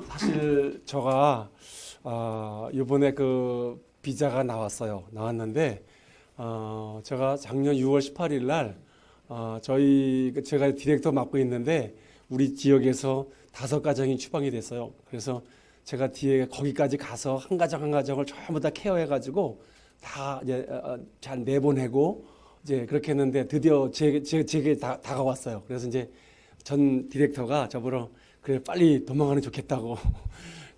사실 제가 이번에 그 비자가 나왔는데 제가 작년 6월 18일 날 제가 디렉터 맡고 있는데 우리 지역에서 5가정이 추방이 됐어요. 그래서 제가 뒤에 거기까지 가서 한 가정 한 가정을 전부 다 케어해가지고 다 이제 잘 내보내고 이제 그렇게 했는데 드디어 제게 다가왔어요. 그래서 이제 전 디렉터가 저보러 그래 빨리 도망가는 게 좋겠다고.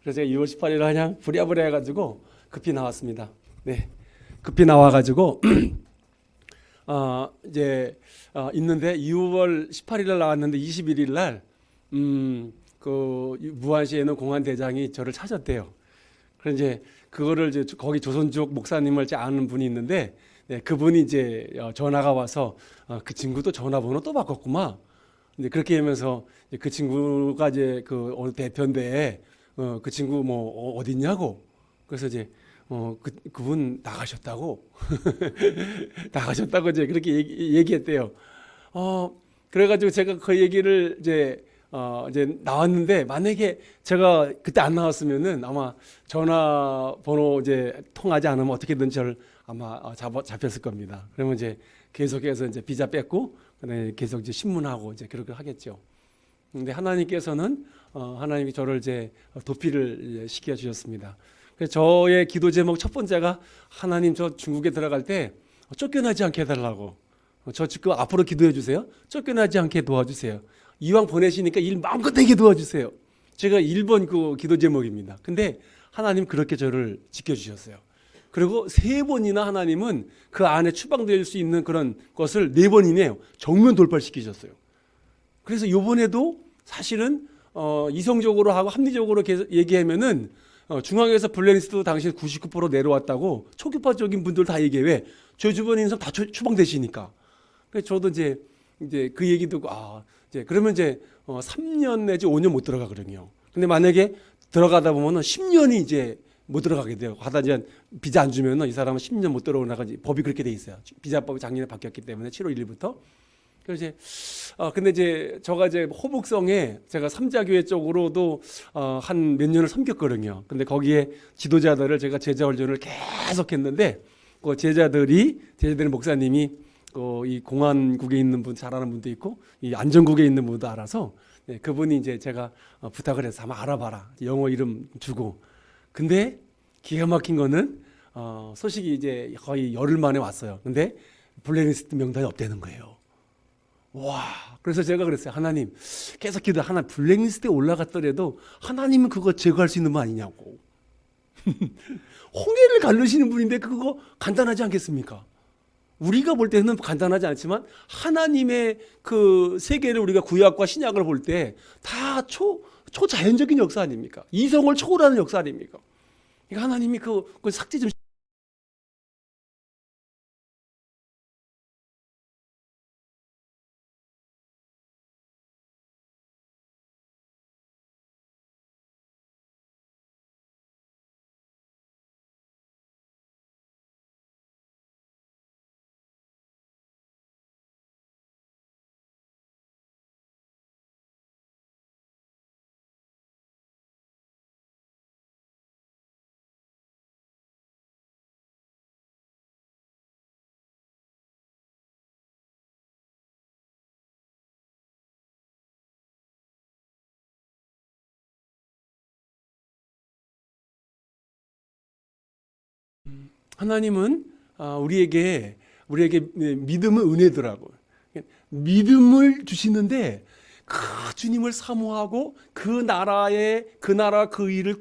그래서 제가 2월 18일 그냥 부랴부랴 해가지고 급히 나왔습니다. 네, 급히 나와가지고 이제 있는데 2월 18일 날 나왔는데 21일 날 그 무안시에 있는 공안 대장이 저를 찾았대요. 그래서 이제 그거를 이제 거기 조선족 목사님을 이제 아는 분이 있는데 네, 그분이 이제 전화가 와서 그 친구도 전화번호 또 바꿨구만. 이제 그렇게 하면서 이제 그 친구가 이제 그 어느 대표인데 그 친구 뭐 어디 있냐고. 그래서 이제 그분 나가셨다고 나가셨다고 이제 그렇게 얘기했대요. 그래가지고 제가 그 얘기를 이제 나왔는데 만약에 제가 그때 안 나왔으면은 아마 전화번호 이제 통하지 않으면 어떻게든 저를 아마 잡혔을 겁니다. 그러면 이제 계속해서 이제 비자 뺏고 그다음에 계속 이제 신문하고 이제 그렇게 하겠죠. 근데 하나님께서는 하나님이 저를 이제 도피를 시켜 주셨습니다. 그래서 저의 기도 제목 첫 번째가 하나님 저 중국에 들어갈 때 쫓겨나지 않게 해달라고. 저 지금 앞으로 기도해 주세요. 쫓겨나지 않게 도와주세요. 이왕 보내시니까 일 마음껏 되게 도와주세요. 제가 1번 그 기도 제목입니다. 근데 하나님 그렇게 저를 지켜주셨어요. 그리고 3번이나 하나님은 그 안에 추방될 수 있는 그런 것을 4번이네요. 정면 돌파시키셨어요. 그래서 이번에도 사실은 이성적으로 하고 합리적으로 얘기하면은 중앙에서 블랙리스트 당시 99% 내려왔다고 초기파적인 분들 다 얘기해. 왜? 저 주변에 있는 사람 다 추방되시니까. 그래서 저도 이제 그 얘기 듣고 이제 그러면 이제 3년 내지 5년 못 들어가거든요. 근데 만약에 들어가다 보면은 10년이 이제 못 들어가게 돼요. 하다 이제 비자 안 주면은 이 사람은 10년 못 들어오나가지 법이 그렇게 돼 있어요. 비자법이 작년에 바뀌었기 때문에 7월 1일부터. 그래서 이제 근데 이제 제가 이제 호북성에 제가 삼자교회 쪽으로도 한 몇 년을 섬겼거든요. 근데 거기에 지도자들을 제가 제자 훈련을 계속했는데 그 제자들의 목사님이 이 공안국에 있는 분 잘 아는 분도 있고 이 안전국에 있는 분도 알아서 네, 그분이 이제 제가 부탁을 해서 한번 알아봐라. 영어 이름 주고. 근데 기가 막힌 거는 소식이 이제 거의 열흘 만에 왔어요. 근데 블랙리스트 명단이 없다는 거예요. 와, 그래서 제가 그랬어요. 하나님, 계속 하나 블랙리스트에 올라갔더라도 하나님은 그거 제거할 수 있는 분 아니냐고. 홍해를 가르시는 분인데 그거 간단하지 않겠습니까? 우리가 볼 때는 간단하지 않지만 하나님의 그 세계를 우리가 구약과 신약을 볼 때 다 초자연적인 역사 아닙니까? 이성을 초월하는 역사 아닙니까? 그러니까 하나님이 그 삭제 좀 하나님은 우리에게 믿음은 은혜더라고요. 믿음을 주시는데 그 주님을 사모하고 그 나라 그 일을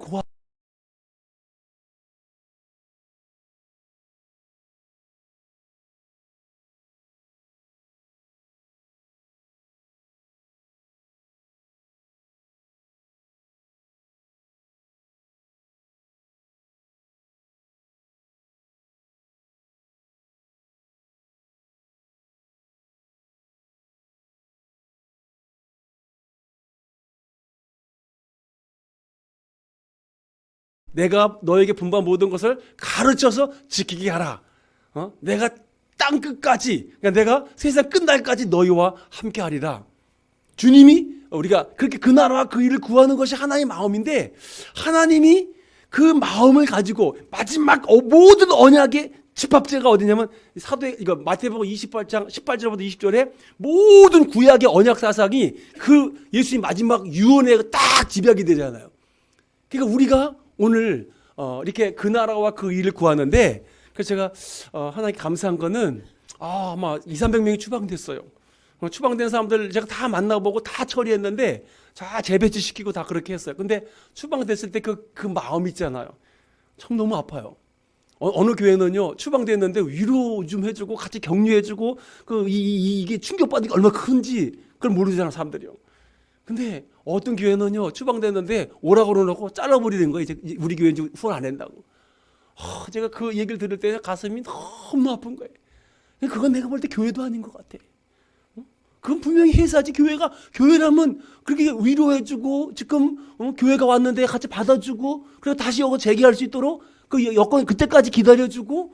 내가 너에게 분부한 모든 것을 가르쳐서 지키게 하라. 내가 땅 끝까지, 그러니까 내가 세상 끝날까지 너희와 함께 하리라. 주님이 우리가 그렇게 그 나라와 그 일을 구하는 것이 하나님의 마음인데 하나님이 그 마음을 가지고 마지막 모든 언약의 집합제가 어디냐면 이거 마태복음 28장 18절부터 20절에 모든 구약의 언약 사상이 그 예수님 마지막 유언에 딱 집약이 되잖아요. 그러니까 우리가 오늘 이렇게 그 나라와 그 일을 구하는데 그래서 제가 하나님께 감사한 거는 아마 200~300명이 추방됐어요. 추방된 사람들 제가 다 만나보고 다 처리했는데 다 재배치시키고 다 그렇게 했어요. 근데 추방됐을 때 그 마음 있잖아요. 참 너무 아파요. 어느 교회는요 추방됐는데 위로 좀 해주고 같이 격려해주고 이게 충격받는 게 얼마나 큰지 그걸 모르잖아 사람들이요. 근데 어떤 교회는요 추방됐는데 오라고 그러고 잘라버리는 거예요. 이제 우리 교회 이제 후원 안 한다고. 제가 그 얘기를 들을 때 가슴이 너무 아픈 거예요. 그건 내가 볼 때 교회도 아닌 것 같아. 그건 분명히 회사지. 교회라면 그렇게 위로해주고 지금 교회가 왔는데 같이 받아주고 그리고 다시 여기 재개할 수 있도록 그 여건 그때까지 기다려주고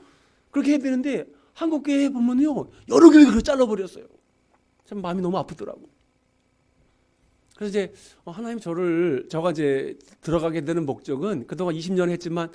그렇게 해야 되는데 한국 교회에 보면요 여러 교회가 그렇게 잘라버렸어요. 참 마음이 너무 아프더라고. 그래서 이제 하나님 저가 이제 들어가게 되는 목적은 그동안 20년 했지만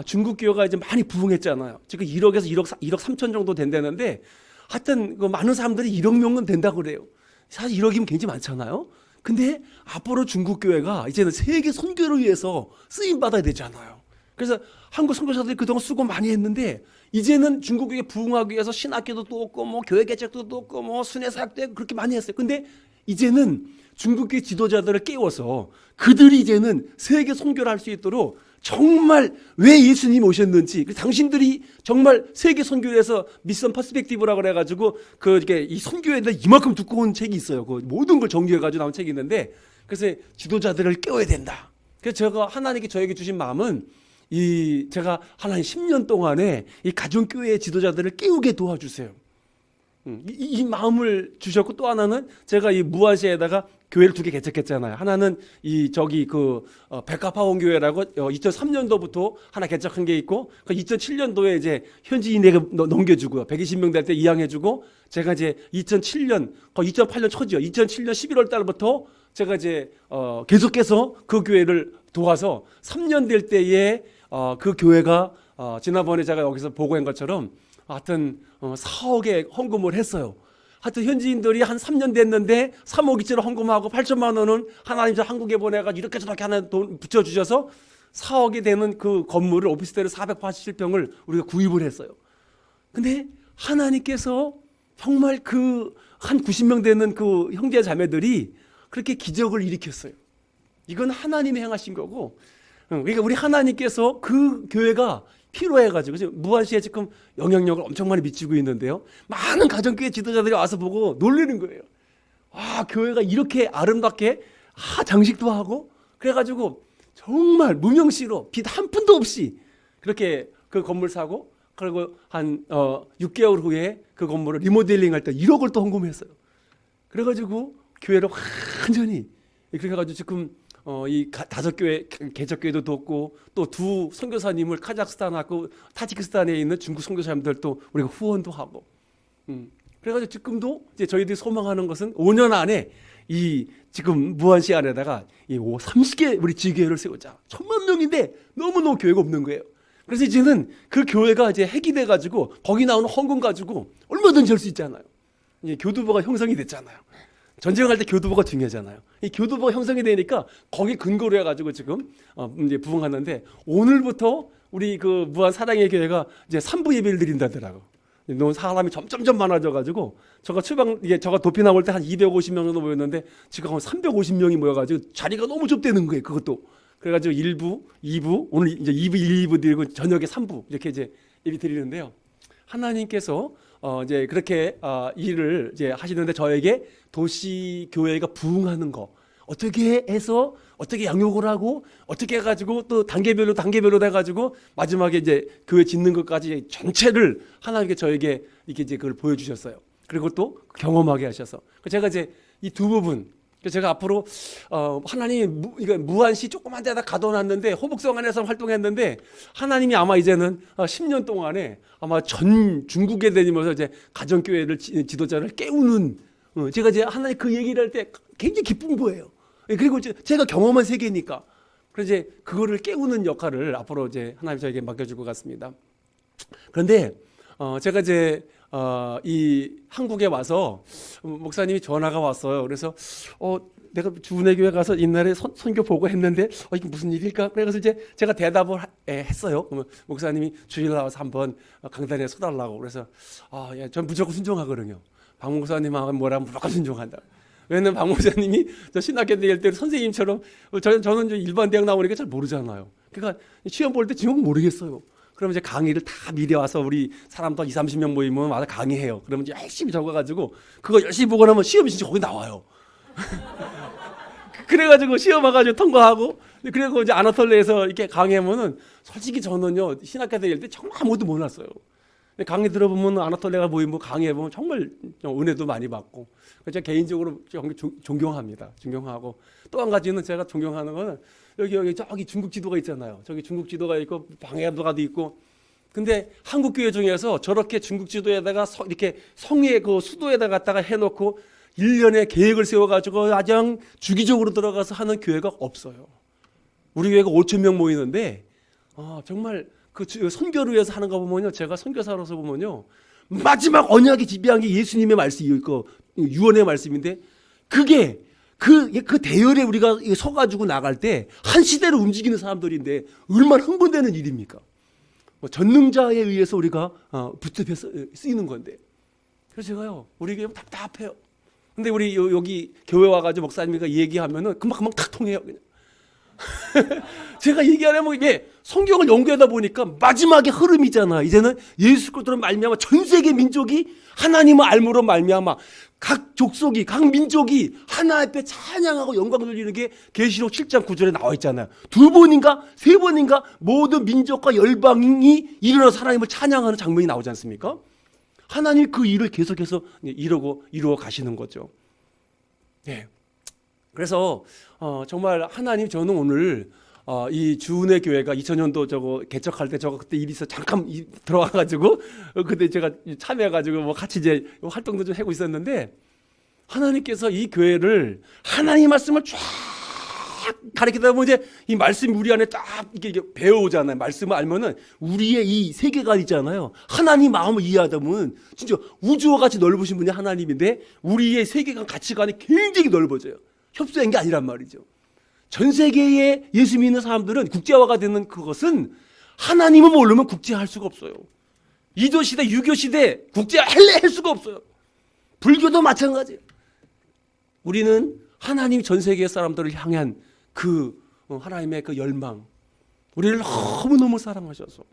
중국 교회가 이제 많이 부흥했잖아요. 지금 1억에서 1억 3천 정도 된다는데 하여튼 그 많은 사람들이 1억 명은 된다고 그래요. 사실 1억이면 굉장히 많잖아요. 근데 앞으로 중국 교회가 이제는 세계 선교를 위해서 쓰임 받아야 되잖아요. 그래서 한국 선교사들이 그동안 수고 많이 했는데 이제는 중국 교회 부흥하기 위해서 신학교도 또 없고 뭐 교회 개척도 또 없고 뭐 순회 사역도 그렇게 많이 했어요. 근데 이제는 중국교회 지도자들을 깨워서 그들이 이제는 세계 선교를 할 수 있도록 정말 왜 예수님이 오셨는지 당신들이 정말 세계 선교를 해서 미션 퍼스펙티브라고 그래가지고 이렇게 이 선교에 대해 이만큼 두꺼운 책이 있어요. 그 모든 걸 정리해가지고 나온 책이 있는데 그래서 지도자들을 깨워야 된다. 그래서 제가 하나님께 저에게 주신 마음은 제가 하나님 10년 동안에 이 가정교회의 지도자들을 깨우게 도와주세요. 이 마음을 주셨고 또 하나는 제가 이 무아시아에다가 교회를 2개 개척했잖아요. 하나는 백합화원 교회라고 2003년도부터 하나 개척한 게 있고 2007년도에 이제 현지인에게 넘겨주고요. 120명 될 때 이양해주고 제가 이제 2007년 2008년 초죠. 2007년 11월 달부터 제가 이제 계속해서 그 교회를 도와서 3년 될 때에 그 교회가 지난번에 제가 여기서 보고한 것처럼 하여튼 4억의 헌금을 했어요. 하여튼 현지인들이 한 3년 됐는데 3억이치를 헌금하고 8천만 원은 하나님 한국에 보내가지고 이렇게 저렇게 하나 돈 붙여주셔서 4억이 되는 그 건물을 오피스텔을 487평을 우리가 구입을 했어요. 근데 하나님께서 정말 한 90명 되는 그 형제 자매들이 그렇게 기적을 일으켰어요. 이건 하나님이 행하신 거고 그러니까 우리 하나님께서 그 교회가 필요해가지고 지금 무안시에 지금 영향력을 엄청 많이 미치고 있는데요. 많은 가정교회 지도자들이 와서 보고 놀라는 거예요. 교회가 이렇게 아름답게 장식도 하고 그래가지고 정말 무명시로 빚 한 푼도 없이 그렇게 그 건물 사고 그리고 한 6개월 후에 그 건물을 리모델링 할 때 1억을 또 헌금했어요. 그래가지고 교회를 완전히 그렇게 해가지고 지금 이 5교회 개척교회도 돕고 또 2 선교사님을 카자흐스탄하고 타지키스탄에 있는 중국 선교사님들도 우리가 후원도 하고 그래가지고 지금도 이제 저희들이 소망하는 것은 5년 안에 이 지금 무안시 안에다가 이 30개 우리 지교회를 세우자. 1000만 명인데 너무너무 교회가 없는 거예요. 그래서 이제는 그 교회가 이제 핵이 돼가지고 거기 나오는 헌금 가지고 얼마든지 할 수 있잖아요. 이제 교두보가 형성이 됐잖아요. 전쟁할 때 교두보가 중요하잖아요. 이 교두보가 형성이 되니까 거기 근거로 해가지고 지금 이제 부흥하는데 오늘부터 우리 그 무안 사랑의 교회가 이제 3부 예배를 드린다더라고. 너무 사람이 점점점 많아져가지고 저가 도피 나올 때 한 250명 정도 모였는데 지금 한 350명이 모여가지고 자리가 너무 좁다는 거예요. 그것도 그래가지고 1부, 2부 오늘 이제 2부, 1, 2부 드리고 저녁에 3부 이렇게 이제 예배 드리는데요. 하나님께서 이제 그렇게 일을 이제 하시는데 저에게 도시 교회가 부흥하는 거 어떻게 해서 어떻게 양육을 하고 어떻게 해가지고 또 단계별로 돼가지고 마지막에 이제 교회 짓는 것까지 전체를 하나님께 저에게 이렇게 이제 그걸 보여주셨어요. 그리고 또 경험하게 하셔서 제가 이제 이 2부분 제가 앞으로 하나님 무안시 조그만 데다 가둬놨는데 호북성 안에서 활동했는데 하나님이 아마 이제는 10년 동안에 아마 전 중국에 다니면서 이제 가정교회를 지도자를 깨우는 제가 이제 하나님 그 얘기를 할 때 굉장히 기쁜 거예요. 그리고 제가 경험한 세계니까. 그래서 이제 그거를 깨우는 역할을 앞으로 이제 하나님 저에게 맡겨줄 것 같습니다. 그런데 제가 이제 이 한국에 와서 목사님이 전화가 왔어요. 그래서 내가 주은혜 교회 가서 옛날에 선교 보고 했는데 이게 무슨 일일까? 그래서 이제 제가 대답을 했어요. 그러면 목사님이 주일 나와서 한번 강단에 서달라고. 그래서 예, 전 무조건 순종하거든요. 박 목사님하고 뭐라면 무조건 순종한다. 왜냐면 박 목사님이 저 신학교 다닐 때 선생님처럼 저는 일반 대학 나오니까 잘 모르잖아요. 그러니까 시험 볼 때 지금 모르겠어요. 그러면 이제 강의를 다 미리 와서 우리 사람도 20, 30명 모이면 와서 강의해요. 그러면 이제 열심히 적어가지고 그거 열심히 보고 나면 시험이 진짜 거기 나와요. 그래가지고 시험 와가지고 통과하고 그리고 이제 아나톨리에서 이렇게 강의하면은 솔직히 저는요 신학교 다닐 때 정말 아무것도 몰랐어요. 강의 들어보면 아나톨리아가 모이면 강의해보면 정말 은혜도 많이 받고 제가 개인적으로 존경합니다. 존경하고 또 한 가지는 제가 존경하는 거는 여기 저기 중국 지도가 있잖아요. 저기 중국 지도가 있고 방해도가도 있고. 근데 한국 교회 중에서 저렇게 중국 지도에다가 이렇게 성의 그 수도에다 갖다가 해놓고 1년에 계획을 세워가지고 가장 주기적으로 들어가서 하는 교회가 없어요. 우리 교회가 5천 명 모이는데 정말 그 선교를 위해서 하는 거 보면요, 제가 선교사로서 보면요, 마지막 언약이 지배한 게 예수님의 말씀이 있고 유언의 말씀인데 그게 그 대열에 우리가 서가지고 나갈 때 한 시대를 움직이는 사람들인데 얼마나 흥분되는 일입니까? 전능자에 의해서 우리가 붙잡혀 쓰이는 건데. 그래서 제가요, 우리 교회 답답해요. 근데 우리 여기 교회 와가지고 목사님과 얘기하면은 금방 탁 통해요. 그냥. 제가 얘기하려면 이게 성경을 연구하다 보니까 마지막에 흐름이잖아. 이제는 예수 그리스도로 말미암아 전 세계 민족이 하나님을 알므로 말미암아 각 족속이 각 민족이 하나 앞에 찬양하고 영광 돌리는 게 계시록 7장 9절에 나와 있잖아요. 2번인가 3번인가 모든 민족과 열방이 일어나서 하나님을 찬양하는 장면이 나오지 않습니까? 하나님 그 일을 계속해서 이루어 가시는 거죠. 네. 그래서 정말 하나님, 저는 오늘 이 주은혜 교회가 2000년도 저거 개척할 때 저거 그때 일이 있어 잠깐 들어와가지고 그때 제가 참여해가지고 뭐 같이 이제 활동도 좀 하고 있었는데, 하나님께서 이 교회를 하나님 말씀을 쫙 가르치다 보면 이제 이 말씀이 우리 안에 딱 이렇게 배워오잖아요. 말씀을 알면은 우리의 이 세계관 있잖아요. 하나님 마음을 이해하다 보면 진짜 우주와 같이 넓으신 분이 하나님인데 우리의 세계관 가치관이 굉장히 넓어져요. 협소한 게 아니란 말이죠. 전 세계에 예수 믿는 사람들은 국제화가 되는 그것은 하나님을 모르면 국제화할 수가 없어요. 2조 시대, 6교 시대 국제화할 수가 없어요. 불교도 마찬가지예요. 우리는 하나님 전 세계 사람들을 향한 그 하나님의 그 열망, 우리를 너무너무 사랑하셔서.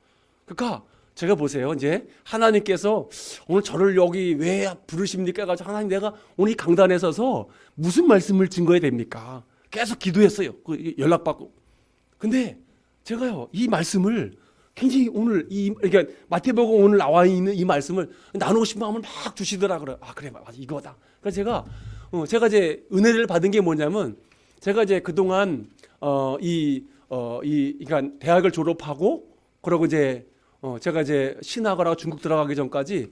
그러니까 제가 보세요. 이제 하나님께서 오늘 저를 여기 왜 부르십니까? 가지고 하나님, 내가 오늘 이 강단에 서서 무슨 말씀을 증거해야 됩니까? 계속 기도했어요. 연락받고. 근데 제가요, 이 말씀을 굉장히 오늘 그러니까 마태복음 오늘 나와 있는 이 말씀을 나누고 싶은 마음을 막 주시더라. 그래. 그래, 맞아, 이거다. 그래서 제가 이제 은혜를 받은 게 뭐냐면, 제가 이제 그동안 그러니까 대학을 졸업하고 그러고 이제 제가 이제 신학을 하고 중국 들어가기 전까지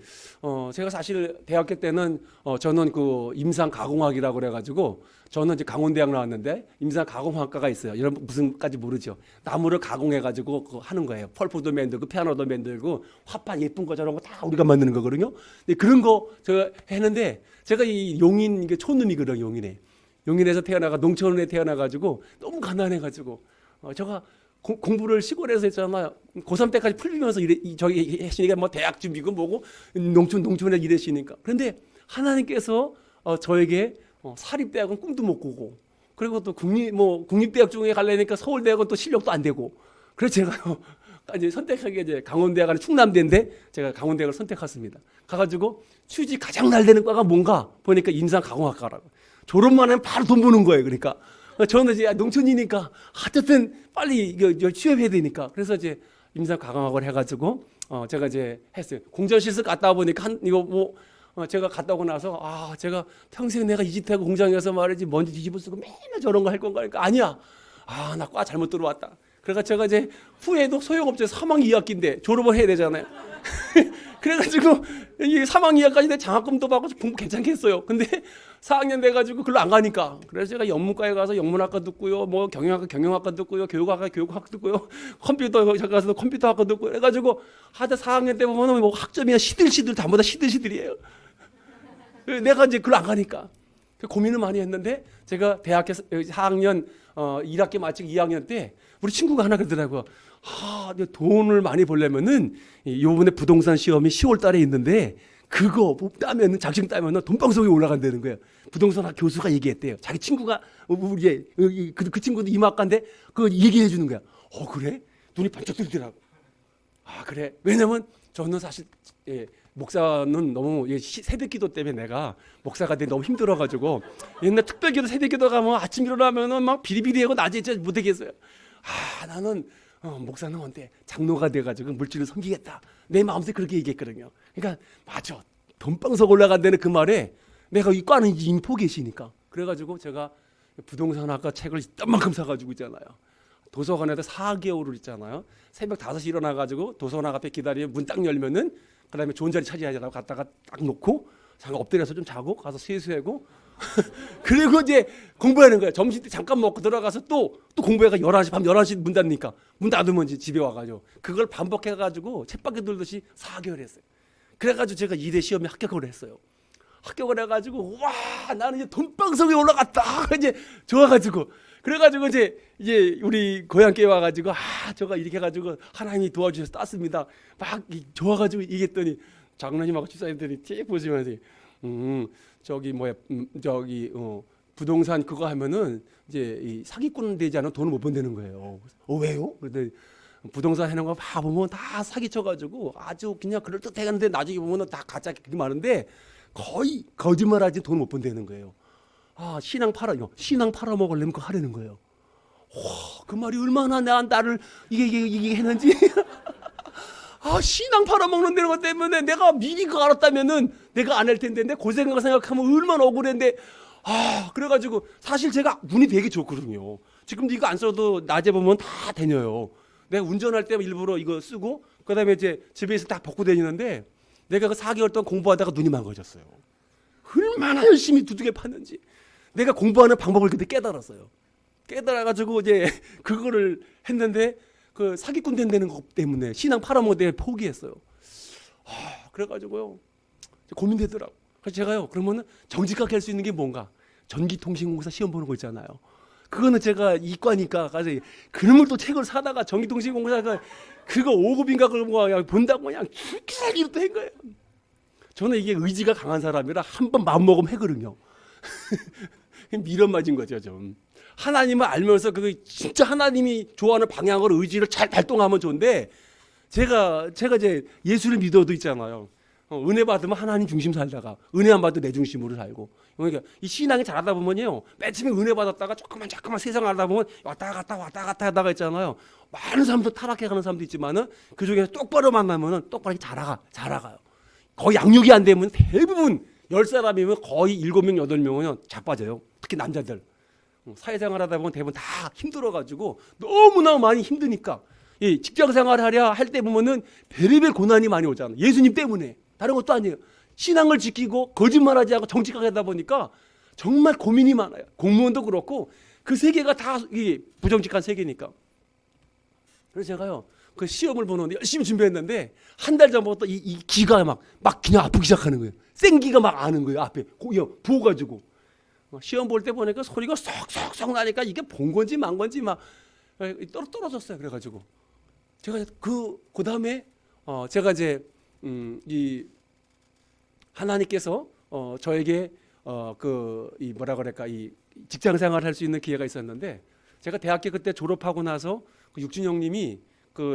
제가 사실 대학교 때는 저는 그 임상가공학이라고 그래가지고, 저는 이제 강원대학 나왔는데 임상가공학과가 있어요. 여러분 무슨까지 모르죠. 나무를 가공해가지고 그거 하는 거예요. 펄프도 만들고 피아노도 만들고 화판 예쁜 거 저런 거 다 우리가 만드는 거거든요. 근데 그런 거 제가 했는데, 제가 이 용인 이게 촌놈이거든요. 용인에서 농촌에 태어나가지고 너무 가난해가지고 제가 공부를 시골에서 했잖아요. 고3 때까지 풀리면서 저기 했으니까 뭐 대학 준비고 뭐고 농촌에 일하시니까. 그런데 하나님께서 저에게 사립대학은 꿈도 못 꾸고, 그리고 또 국립대학 중에 가려니까 서울대학은 또 실력도 안 되고, 그래서 제가요 이제 선택하게 이제 강원대학은 충남대인데 제가 강원대학을 선택했습니다. 가가지고 취직 가장 잘 되는 과가 뭔가 보니까 임상가공학과라고. 졸업만 하면 바로 돈 버는 거예요. 그러니까 저는 이제 농촌이니까 하여튼 빨리 이거 취업해야 되니까, 그래서 이제 임상가공학을 해가지고 제가 이제 했어요. 공전시설 갔다 보니까 제가 갔다 오고 나서 제가 평생 내가 이 짓하고 공장에서 말이지 먼지 뒤집어 쓰고 맨날 저런 거 할 건가 하니까 아니야. 나 과 잘못 들어왔다. 그러니까 제가 이제 후에도 소용없죠. 3학년 2학기인데 졸업을 해야 되잖아요. 그래가지고 이 3학년 2학까지 내 장학금도 받고 공부 괜찮게 했어요. 근데 4학년 돼가지고 글로 안 가니까. 그래서 제가 영문과에 가서 영문학과 듣고요, 뭐 경영학과 듣고요, 교육학과 교육학 듣고요, 컴퓨터 가서 컴퓨터학과 듣고 해가지고 하다 4학년 때 보면 뭐 학점이 시들시들 전부 다 시들시들이에요. 내가 이제 글로 안 가니까 고민을 많이 했는데 제가 대학교 4학년 1학기 마치고 2학년 때 우리 친구가 하나 그러더라고요. 돈을 많이 벌려면은 요번에 부동산 시험이 10월 달에 있는데 그거 따면은 자격증 따면은 돈방석에 올라간다는 거예요. 부동산 교수가 얘기했대요. 자기 친구가 우리 그 친구도 이마학과인데 그거 얘기해 주는 거야. 그래? 눈이 반짝 뜨더라고. 그래. 왜냐면 저는 사실 목사는 너무 새벽기도 때문에 내가 목사가 돼 너무 힘들어가지고 옛날 특별기도 새벽기도 가면 아침 일어나면은 막 비리비리하고 낮에 진짜 못하겠어요. 나는 목사님한테 장로가 돼가지고 물질을 섬기겠다. 내 마음속에 그렇게 얘기했거든요. 그러니까 맞아. 돈방석 올라간다는 그 말에 내가 이 과는 이미 포기했으니까. 그래가지고 제가 부동산학과 책을 이딴만큼 사가지고 있잖아요. 도서관에다 4개월을 있잖아요. 새벽 5시 일어나가지고 도서관 앞에 기다리면 문 딱 열면은 그 다음에 좋은 자리 차지하자고 갔다가 딱 놓고 잠깐 엎드려서 좀 자고 가서 세수하고 그리고 이제 공부하는 거야. 점심 때 잠깐 먹고 들어가서 또 공부해가 11시 밤 11시 문 닫으니까 문 닫으면 이제 집에 와가지고 그걸 반복해가지고 쳇바퀴 돌듯이 4개월 했어요. 그래가지고 제가 2대 시험에 합격을 했어요. 합격을 해가지고 와 나는 이제 돈방석에 올라갔다 이제 좋아가지고 그래가지고 이제 우리 고향교회 와가지고 저가 이렇게 해가지고 하나님이 도와주셔서 땄습니다. 막 좋아가지고 얘기했더니 장로님하고 집사님들이 틱 보시면서 저기 부동산 그거 하면은 이제 이 사기꾼 되지 않으면 돈을 못 번다는 거예요. 왜요? 그랬더니 부동산 해놓은 거 봐 보면 다 사기쳐가지고 아주 그냥 그럴 듯해갔는데 나중에 보면은 다 가짜 그게 많은데 거의 거짓말하지 돈을 못 번다는 거예요. 신앙 팔아먹으려면 그거 하려는 거예요. 그 말이 얼마나 나를 이게 했는지. 신앙 팔아먹는다는 것 때문에 내가 미리 그거 알았다면은 내가 안 할 텐데 내 고생을 생각하면 얼마나 억울한데. 그래가지고 사실 제가 눈이 되게 좋거든요. 지금도 이거 안 써도 낮에 보면 다 다녀요. 내가 운전할 때 일부러 이거 쓰고 그다음에 이제 집에서 딱 벗고 다니는데 내가 그 4개월 동안 공부하다가 눈이 망가졌어요. 얼마나 열심히 두둑에 팠는지. 내가 공부하는 방법을 그때 깨달았어요. 깨달아가지고 이제 그거를 했는데 그 사기꾼 된다는 것 때문에 신앙 팔아먹을 때 포기했어요. 그래가지고요 고민되더라고. 그래서 제가요 그러면은 정직하게 할 수 있는 게 뭔가 전기통신공사 시험 보는 거 있잖아요. 그거는 제가 이과니까 가서 그놈을 또 책을 사다가 전기통신공사가 그거 5급인가 그런 거 본다고 그냥 죽기살기로 또 한 거예요. 저는 이게 의지가 강한 사람이라 한 번 마음먹으면 해거든요. 미련 맞은 거죠 좀. 하나님을 알면서 그 진짜 하나님이 좋아하는 방향으로 의지를 잘 발동하면 좋은데 제가 이제 예수를 믿어도 있잖아요. 은혜 받으면 하나님 중심 살다가 은혜 안 받도 내 중심으로 살고. 그러니까 이 신앙이 잘하다 보면요 맨 처음에 은혜 받았다가 조금만 세상 알다 보면 왔다 갔다 하다가 있잖아요. 많은 사람도 타락해가는 사람도 있지만은 그 중에서 똑바로 만나면은 똑바로 잘 나가요. 거의 양육이 안 되면 대부분 10사람이면 거의 7명 8명은 자빠져요. 특히 남자들. 사회생활 하다 보면 대부분 다 힘들어가지고 너무나 많이 힘드니까 직장생활 하랴 할 때 보면은 별의별 고난이 많이 오잖아요. 예수님 때문에. 다른 것도 아니에요. 신앙을 지키고 거짓말하지 않고 정직하게 하다 보니까 정말 고민이 많아요. 공무원도 그렇고 그 세계가 다 부정직한 세계니까. 그래서 제가요 그 시험을 보는데 열심히 준비했는데 한 달 전부터 이 기가 막 그냥 아프기 시작하는 거예요. 생기가 막 아는 거예요. 앞에 부어가지고 시험 볼 때 보니까 소리가 쏙쏙쏙 나니까 이게 본 건지 만 건지 막 떨어졌어요. 그래가지고 제가 그 다음에 제가 이제 이 하나님께서 저에게 이 뭐라 그럴까 이 직장 생활을 할 수 있는 기회가 있었는데 제가 대학교 그때 졸업하고 나서 그 육준 형님이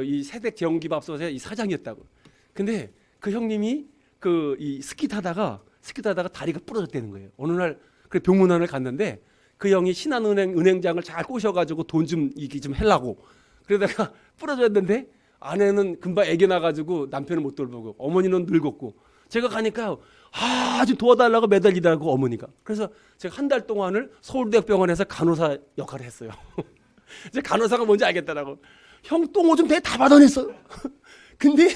이 세댁 제공기밥솥의 이 사장이었다고. 근데 그 형님이 이 스키 타다가 다리가 부러졌다는 거예요. 어느 날 그 병문안을 갔는데 그 형이 신한은행 은행장을 잘 꼬셔가지고 돈 좀 하려고 그러다가 부러졌는데 아내는 금방 애기 나가지고 남편은 못 돌보고 어머니는 늙었고 제가 가니까 아주 도와달라고 매달리더라고 어머니가. 그래서 제가 한 달 동안을 서울대학병원에서 간호사 역할을 했어요. 이제 간호사가 뭔지 알겠더라고. 형 똥오줌 되게 다 받아냈어요. 근데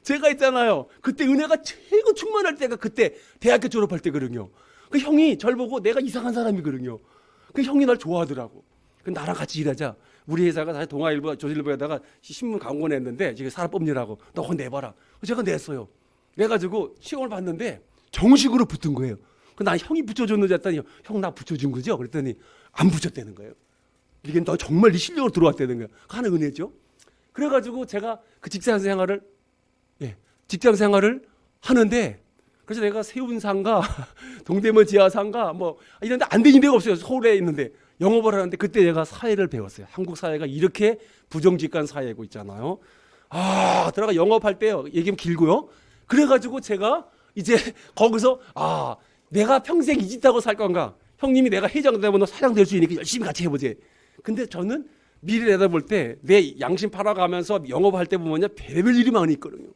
제가 있잖아요. 그때 은혜가 최고 충만할 때가 그때 대학교 졸업할 때거든요. 그 형이 절 보고 내가 이상한 사람이거든요. 그 형이 날 좋아하더라고. 그 나랑 같이 일하자. 우리 회사가 사실 동아일보, 조선일보에다가 신문 광고 냈는데 지금 사람 뽑느라고 너 그거 내봐라. 제가 냈어요. 내가지고 시험을 봤는데 정식으로 붙은 거예요. 난 형이 붙여줬는지 했더니 형 나 붙여준 거죠? 그랬더니 안 붙였다는 거예요. 이게 너 정말 네 실력으로 들어왔다는 거예요. 그 하나 은혜죠. 그래가지고 제가 그 직장 생활을 하는데 그래서 내가 세운상가 동대문 지하상가 뭐 이런데 안 되는 데가 없어요. 서울에 있는데 영업을 하는데 그때 제가 사회를 배웠어요. 한국 사회가 이렇게 부정직간 사회고 있잖아요. 들어가 영업할 때요. 얘기하면 길고요. 그래가지고 제가 이제 거기서 내가 평생 이 짓 하고 살 건가? 형님이 내가 회장 되면 너 사장 될 수 있으니까 열심히 같이 해보지. 근데 저는 미래 내다볼 때 내 양심 팔아가면서 영업할 때 보면요 별별 일이 많이 있거든요.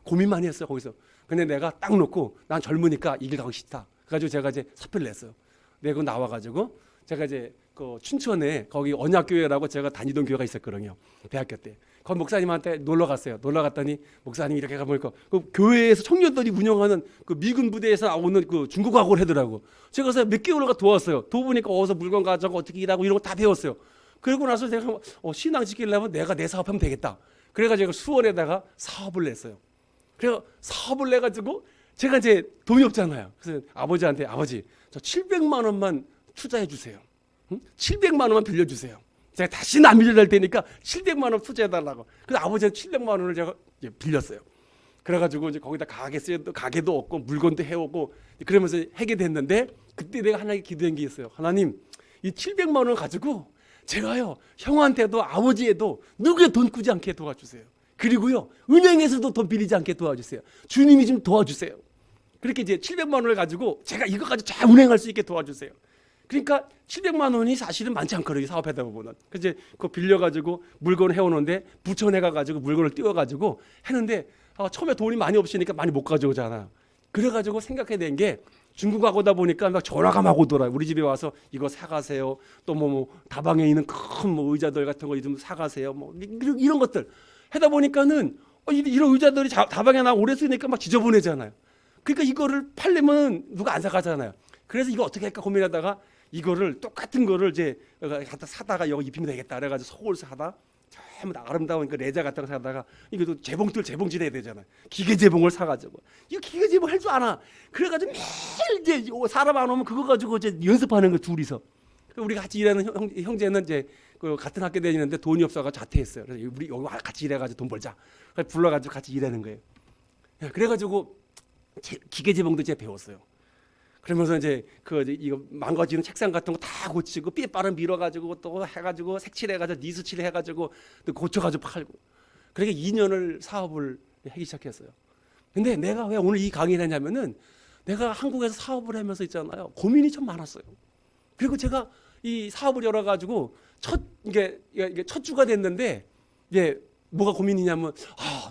고민 많이 했어요 거기서. 근데 내가 딱 놓고 난 젊으니까 이 길 가고 싶다. 그래가지고 제가 이제 사표를 냈어요. 내고 나와가지고 제가 이제 그 춘천에 거기 언약교회라고 제가 다니던 교회가 있었거든요. 대학교 때. 거기 목사님한테 놀러 갔어요. 놀러 갔더니 목사님이 이렇게 가보니까 그 교회에서 청년들이 운영하는 그 미군 부대에서 나오는 그 중국어학원을 하더라고. 제가 그래서 몇 개월간 도왔어요. 도우니까 어디서 물건 가져가고 어떻게 일하고 이런 거 다 배웠어요. 그러고 나서 제가 신앙 지키려면 내가 내 사업하면 되겠다. 그래가지고 수원에다가 사업을 냈어요. 그래서 사업을 내가지고 제가 이제 돈이 없잖아요. 그래서 아버지한테 아버지 저 700만 원만 투자해 주세요. 700만 원만 빌려주세요. 제가 다시는 안 빌려달 테니까 700만 원 투자해달라고. 그래서 아버지한테 700만 원을 제가 빌렸어요. 그래가지고 이제 거기다 가게도 없고 물건도 해오고 그러면서 하게 됐는데 그때 내가 하나님 기도한 게 있어요. 하나님 이 700만 원을 가지고 제가요 형한테도 아버지에도 누구의 돈 꾸지 않게 도와주세요. 그리고요 은행에서도 돈 빌리지 않게 도와주세요. 주님이 좀 도와주세요. 그렇게 이제 700만 원을 가지고 제가 이것까지 잘 운행할 수 있게 도와주세요. 그러니까 700만 원이 사실은 많지 않거든요. 사업하다 보면. 그래서 이제 그거 빌려가지고 물건을 해오는데 부천에 가가지고 물건을 띄워가지고 했는데 처음에 돈이 많이 없으니까 많이 못 가져오잖아요. 그래가지고 생각해낸 게 중국하고다 보니까 막 전화가 막 오더라고요. 우리 집에 와서 이거 사가세요. 또 뭐 다방에 있는 큰 뭐 의자들 같은 거 좀 사가세요. 뭐 이런 것들 하다 보니까는 이런 의자들이 다방에 나 오래 쓰니까 막 지저분해잖아요. 그러니까 이거를 팔려면 누가 안 사가잖아요. 그래서 이거 어떻게 할까 고민하다가 이거를 똑같은 거를 이제 갖다 사다가 여기 입히면 되겠다. 그래가지고 서울서 하다 참 아름다운 그 레자 같은 거 사다가 이것도 재봉질 해야 되잖아요. 기계 재봉을 사가지고 이거 기계 재봉 할 줄 아나. 그래가지고 매일 이제 사람 안 오면 그거 가지고 이제 연습하는 거 둘이서. 우리가 같이 일하는 형제는 이제 그 같은 학교 다니는데 돈이 없어가지고 자퇴했어요. 그래서 우리 여기 같이 일해가지고 돈 벌자. 그래서 불러가지고 같이 일하는 거예요. 그래가지고 기계 재봉도 제가 배웠어요. 그러면서 이제 이거 망가지는 책상 같은 거 다 고치고 삐빠름 밀어가지고 또 해가지고 색칠해가지고 니스칠 해가지고 또 고쳐가지고 팔고 그렇게 2년을 사업을 하기 시작했어요. 근데 내가 왜 오늘 이 강의를 했냐면은 내가 한국에서 사업을 하면서 있잖아요. 고민이 좀 많았어요. 그리고 제가 이 사업을 열어가지고 이게 첫 주가 됐는데 이제 뭐가 고민이냐면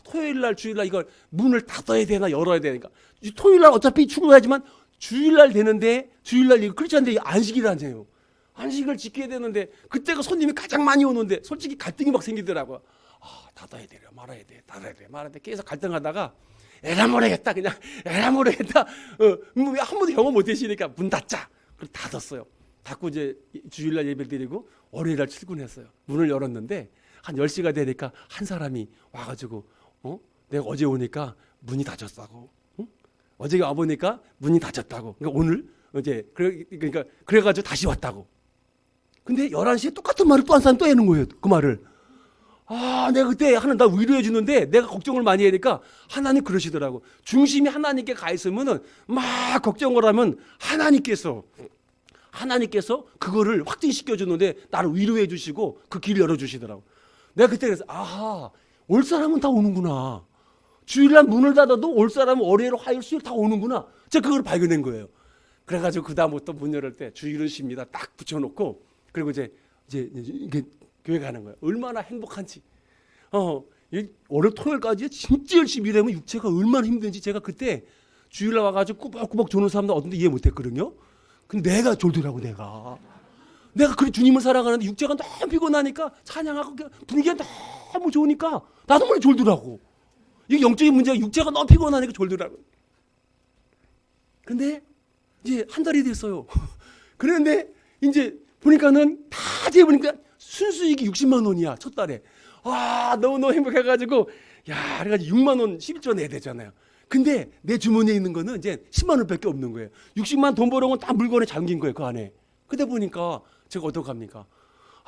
토요일 날 주일 날 이걸 문을 닫아야 되나 열어야 되니까 토요일 날 어차피 출근하지만 주일날 되는데 주일날 이거 그렇지 않은데 안식일을 하잖아요. 안식을 지켜야 되는데 그때가 손님이 가장 많이 오는데 솔직히 갈등이 막 생기더라고요. 닫아야 돼 말아야 돼 닫아야 돼 말아야 돼 계속 갈등하다가 에라 모르겠다 그냥 에라 모르겠다 뭐 한 번도 경험 못 하시니까 문 닫자. 그래서 닫았어요. 닫고 이제 주일날 예배를 드리고 월요일날 출근했어요. 문을 열었는데 한 10시가 되니까 한 사람이 와가지고 내가 어제 오니까 문이 닫혔다고. 어제 와보니까 문이 닫혔다고. 그러니까 오늘 이제 그래가지고 다시 왔다고. 근데 11시에 똑같은 말을 또 한 사람 또 하는 거예요. 그 말을. 내가 그때 나 위로해 주는데 내가 걱정을 많이 하니까 하나님 그러시더라고. 중심이 하나님께 가 있으면은 막 걱정을 하면 하나님께서 그거를 확증시켜 주는데 나를 위로해 주시고 그 길을 열어 주시더라고. 내가 그때 그래서 올 사람은 다 오는구나. 주일날 문을 닫아도 올 사람은 월요일, 화요일, 수요일 다 오는구나. 제가 그걸 발견한 거예요. 그래가지고 그 다음부터 문 열을 때 주일은 쉽니다. 딱 붙여놓고 그리고 이제 이게 교회 가는 거예요. 얼마나 행복한지. 월요일, 토요일까지 진짜 열심히 일하면 육체가 얼마나 힘든지 제가 그때 주일날 와가지고 꾸벅꾸벅 조는 사람들 어떤데 이해 못했거든요. 근데 내가 졸더라고 내가 그래 주님을 살아가는데 육체가 너무 피곤하니까 찬양하고 분위기가 너무 좋으니까 나도 모르게 졸더라고. 이게 영적인 문제가 육체가 너무 피곤하니까 졸더라고. 근데 이제 한 달이 됐어요. 그런데 이제 보니까는 다 재보니까 순수익이 60만 원이야. 첫 달에. 와, 너무너무 행복해가지고 야, 그래가지고 6만 원 11조 내야 되잖아요. 근데 내 주머니에 있는 거는 이제 10만 원밖에 없는 거예요. 60만 돈 벌어온 건 다 물건에 잠긴 거예요. 그 안에. 그러다 보니까 제가 어떡합니까?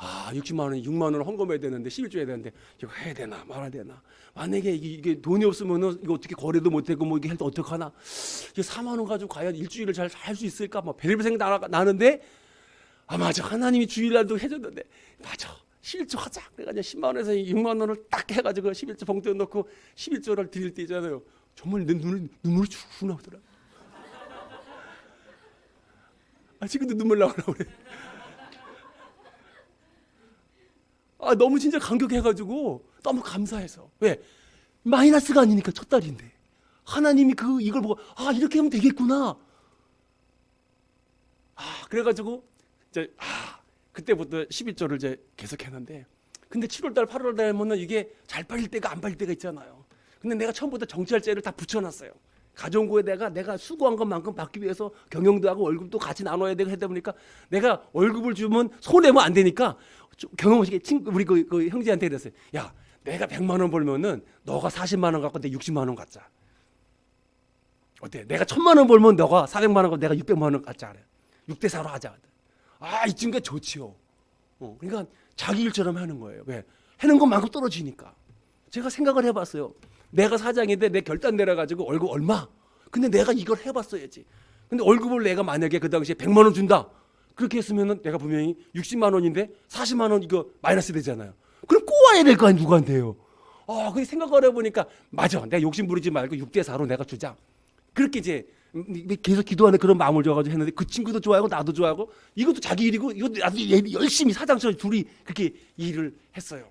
아, 60만 원이 6만 원을 헌금해야 되는데 11조 해야 되는데 이거 해야 되나 말아야 되나. 만약에 이게 돈이 없으면은 이거 어떻게 거래도 못 하고 뭐 이게 할 때 어떡하나. 이게 4만 원 가지고 과연 일주일을 잘 할 수 있을까? 뭐 별의별 생각 나는데 아, 맞아. 하나님이 주일날도 해줬는데 맞아. 11조 하자. 그래가지고 10만 원에서 6만 원을 딱 해가지고 11조 봉투에 넣고 11조를 드릴 때 있잖아요. 정말 내 눈물이 쭉 나오더라. 아, 지금도 눈물 나오려고 그래. 아, 너무 진짜 감격해가지고 너무 감사해서. 왜? 마이너스가 아니니까 첫 달인데 하나님이 이걸 보고 아, 이렇게 하면 되겠구나. 아, 그래가지고 이제 그때부터 11조를 이제 계속 했는데 근데 7월달 8월달 되면은 이게 잘 팔릴 때가 안 팔릴 때가 있잖아요. 근데 내가 처음부터 정찰제를 다 붙여놨어요. 가져온 거에 내가 수고한 것만큼 받기 위해서 경영도 하고 월급도 같이 나눠야 되고 하다 보니까 내가 월급을 주면 손해면 안 되니까 경영식에 우리 그 형제한테 그랬어요. 야, 내가 100만 원 벌면은 너가 40만 원 갖고 내 60만 원 갖자. 어때? 내가 1000만 원 벌면 너가 400만 원 갖고 내가 600만 원 갖자. 그래. 6대 4로 하자. 아, 이 친구가 좋지요. 그러니까 자기 일처럼 하는 거예요. 왜? 해는 것만큼 떨어지니까. 제가 생각을 해봤어요. 내가 사장인데 내 결단 내려가지고 월급 얼마? 근데 내가 이걸 해봤어야지. 근데 월급을 내가 만약에 그 당시에 100만 원 준다. 그렇게 했으면은 내가 분명히 60만 원인데 40만 원 이거 마이너스 되잖아요. 그럼 꼬아야 될 거 아니에요. 누구한테요. 그 생각을 해보니까 맞아. 내가 욕심 부리지 말고 6대 4로 내가 주자. 그렇게 이제 계속 기도하는 그런 마음을 줘가지고 했는데 그 친구도 좋아하고 나도 좋아하고 이것도 자기 일이고 이것도 나도 열심히 사장처럼 둘이 그렇게 일을 했어요.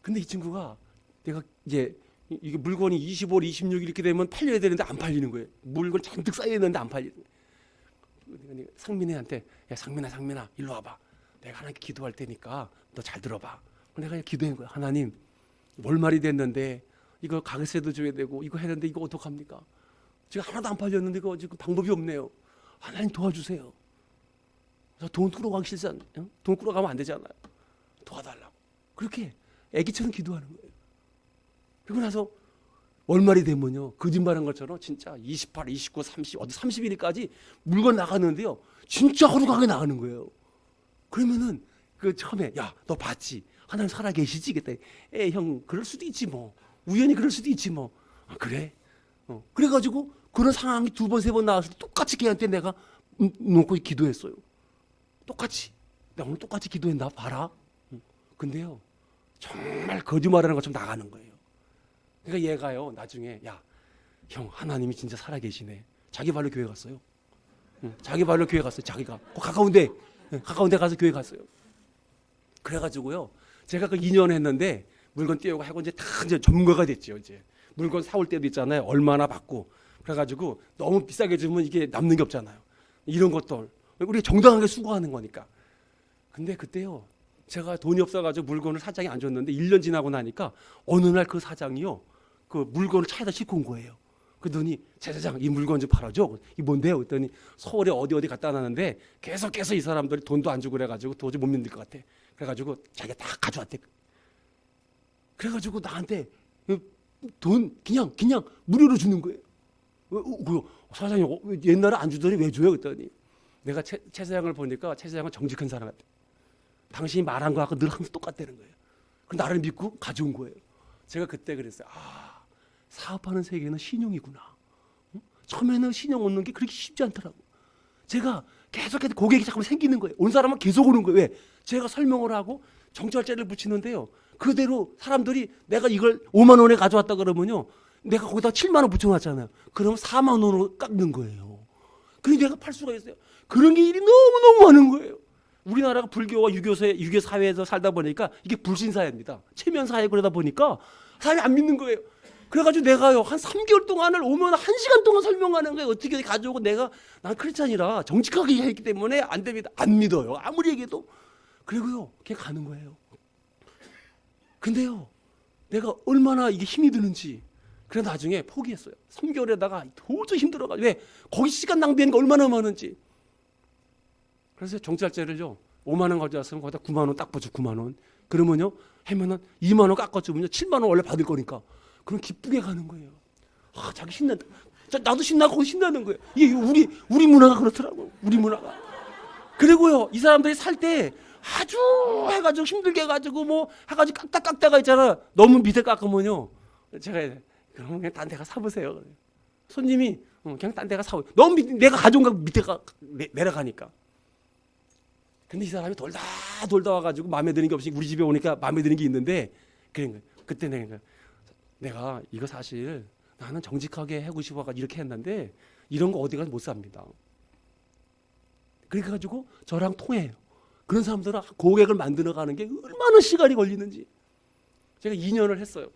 근데 이 친구가 내가 이제 이게 물건이 25일, 26일 이렇게 되면 팔려야 되는데 안 팔리는 거예요. 물건 잔뜩 쌓여 있는데 안 팔리는 거예요. 내가 상민이한테 야, 상민아 일로 와봐. 내가 하나님께 기도할 테니까 너 잘 들어봐. 내가 기도한 거야. 하나님 월말이 됐는데 이거 가게세도 줘야 되고 이거 해야 되는데 이거 어떡합니까? 지금 하나도 안 팔렸는데 이거 지금 방법이 없네요. 하나님 도와주세요. 그래서 돈 끌어가기 싫잖아요. 돈 끌어가면 안 되잖아요. 도와달라고. 그렇게 애기처럼 기도하는 거예요. 그리고 나서 월말이 되면요. 거짓말한 것처럼 진짜 28, 29, 30, 어디 31일까지 물건 나가는데요. 진짜 허루강하게 나가는 거예요. 그러면은 그 처음에 야, 너 봤지? 하나님 살아 계시지? 그때 형 그럴 수도 있지 뭐. 우연히 그럴 수도 있지 뭐. 아, 그래? 그래가지고 그런 상황이 2번, 3번 나왔을 때 똑같이 걔한테 내가 놓고 기도했어요. 똑같이. 내가 오늘 똑같이 기도했나 봐라. 근데요. 정말 거짓말하는 것처럼 나가는 거예요. 그러니까 얘가요 나중에 야, 형 하나님이 진짜 살아계시네. 자기 발로 교회 갔어요. 자기 발로 교회 갔어요. 자기가 가까운데 가서 교회 갔어요. 그래가지고요 제가 그 2년 했는데 물건 띄우고 하고 이제 다 이제 전문가가 됐죠. 이제 물건 사올 때도 있잖아요. 얼마나 받고 그래가지고 너무 비싸게 주면 이게 남는 게 없잖아요. 이런 것들 우리가 정당하게 수고하는 거니까. 근데 그때요. 제가 돈이 없어가지고 물건을 사장이 안 줬는데 1년 지나고 나니까 어느 날 그 사장이요 그 물건을 차에다 싣고 온 거예요. 그러더니 제 사장 이 물건 좀 팔아줘. 이 뭔데요? 그랬더니 서울에 어디 갔다 놨는데 계속해서 이 사람들이 돈도 안 주고 그래가지고 도저히 못 믿을 것 같아. 그래가지고 자기가 다 가져왔대. 그래가지고 나한테 돈 그냥 무료로 주는 거예요. 사장님 옛날에 안 주더니 왜 줘요? 그랬더니 내가 최 사장을 보니까 최 사장은 정직한 사람 같아. 당신이 말한 거하고 늘 항상 똑같다는 거예요. 그 나를 믿고 가져온 거예요. 제가 그때 그랬어요. 아, 사업하는 세계는 신용이구나. 처음에는 신용 얻는 게 그렇게 쉽지 않더라고. 제가 계속해서 고객이 자꾸 생기는 거예요. 온 사람은 계속 오는 거예요. 왜? 제가 설명을 하고 정찰제를 붙이는데요. 그대로 사람들이 내가 이걸 5만 원에 가져왔다 그러면요. 내가 거기다 7만 원 붙여놨잖아요. 그러면 4만 원으로 깎는 거예요. 그래서 내가 팔 수가 있어요. 그런 게 일이 너무너무 많은 거예요. 우리나라가 불교와 유교 사회에서 살다 보니까 이게 불신사회입니다. 체면사회 그러다 보니까 사람이 안 믿는 거예요. 그래가지고 내가요 한 3개월 동안을 오면 1시간 동안 설명하는 거예요. 어떻게 가져오고 난 크리스찬이라 정직하게 했기 때문에 안 됩니다. 안 믿어요. 아무리 얘기해도. 그리고요 걔 가는 거예요. 근데요, 내가 얼마나 이게 힘이 드는지. 그래 나중에 포기했어요. 3개월에다가 도저히 힘들어가지고. 왜? 거기 시간 낭비하는 게 얼마나 많은지. 그래서 정찰제를요 5만 원 가져왔으면 거기다 9만 원 딱 붙여. 9만 원. 그러면요 하면은 2만 원 깎아주면요 7만 원 원래 받을 거니까. 그럼 기쁘게 가는 거예요. 아, 자기 신난다. 나도 신나고 신나는 거예요. 이게 우리 문화가 그렇더라고. 우리 문화가. 그리고요 이 사람들이 살 때 아주 해가지고 힘들게 해가지고 뭐 해가지고 깎다가 있잖아. 너무 밑에 깎으면요 제가 그럼 그냥 딴 데 가 사보세요. 손님이 그냥 딴 데 가 사고. 너무 내가 가져온 거 밑에가 내려가니까. 근데 이 사람이 돌다 와가지고 마음에 드는 게 없이 우리 집에 오니까 마음에 드는 게 있는데 그때 내가 이거 사실 나는 정직하게 하고 싶어가지고 이렇게 했는데 이런 거 어디 가서 못 삽니다. 그래가지고 저랑 통해요. 그런 사람들은 고객을 만들어가는 게 얼마나 시간이 걸리는지. 제가 2년을 했어요.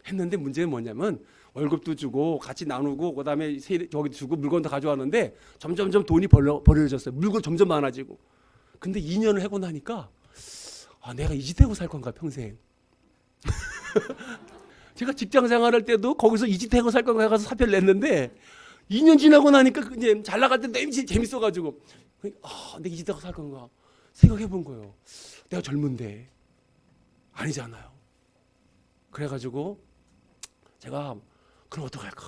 했는데 문제는 뭐냐면 월급도 주고 같이 나누고 그다음에 저기 주고 물건도 가져왔는데 점점점 돈이 벌어졌어요. 물건 점점 많아지고. 근데 2년을 하고 나니까 내가 이 짓 하고 살 건가 평생. 제가 직장 생활할 때도 거기서 이 짓 하고 살 건가 해서 사표를 냈는데 2년 지나고 나니까 이제 잘 나갈 때 너무 재밌어가지고 내가 이 짓 하고 살 건가 생각해 본 거예요. 내가 젊은데 아니잖아요. 그래가지고 제가 그럼 어떡할까?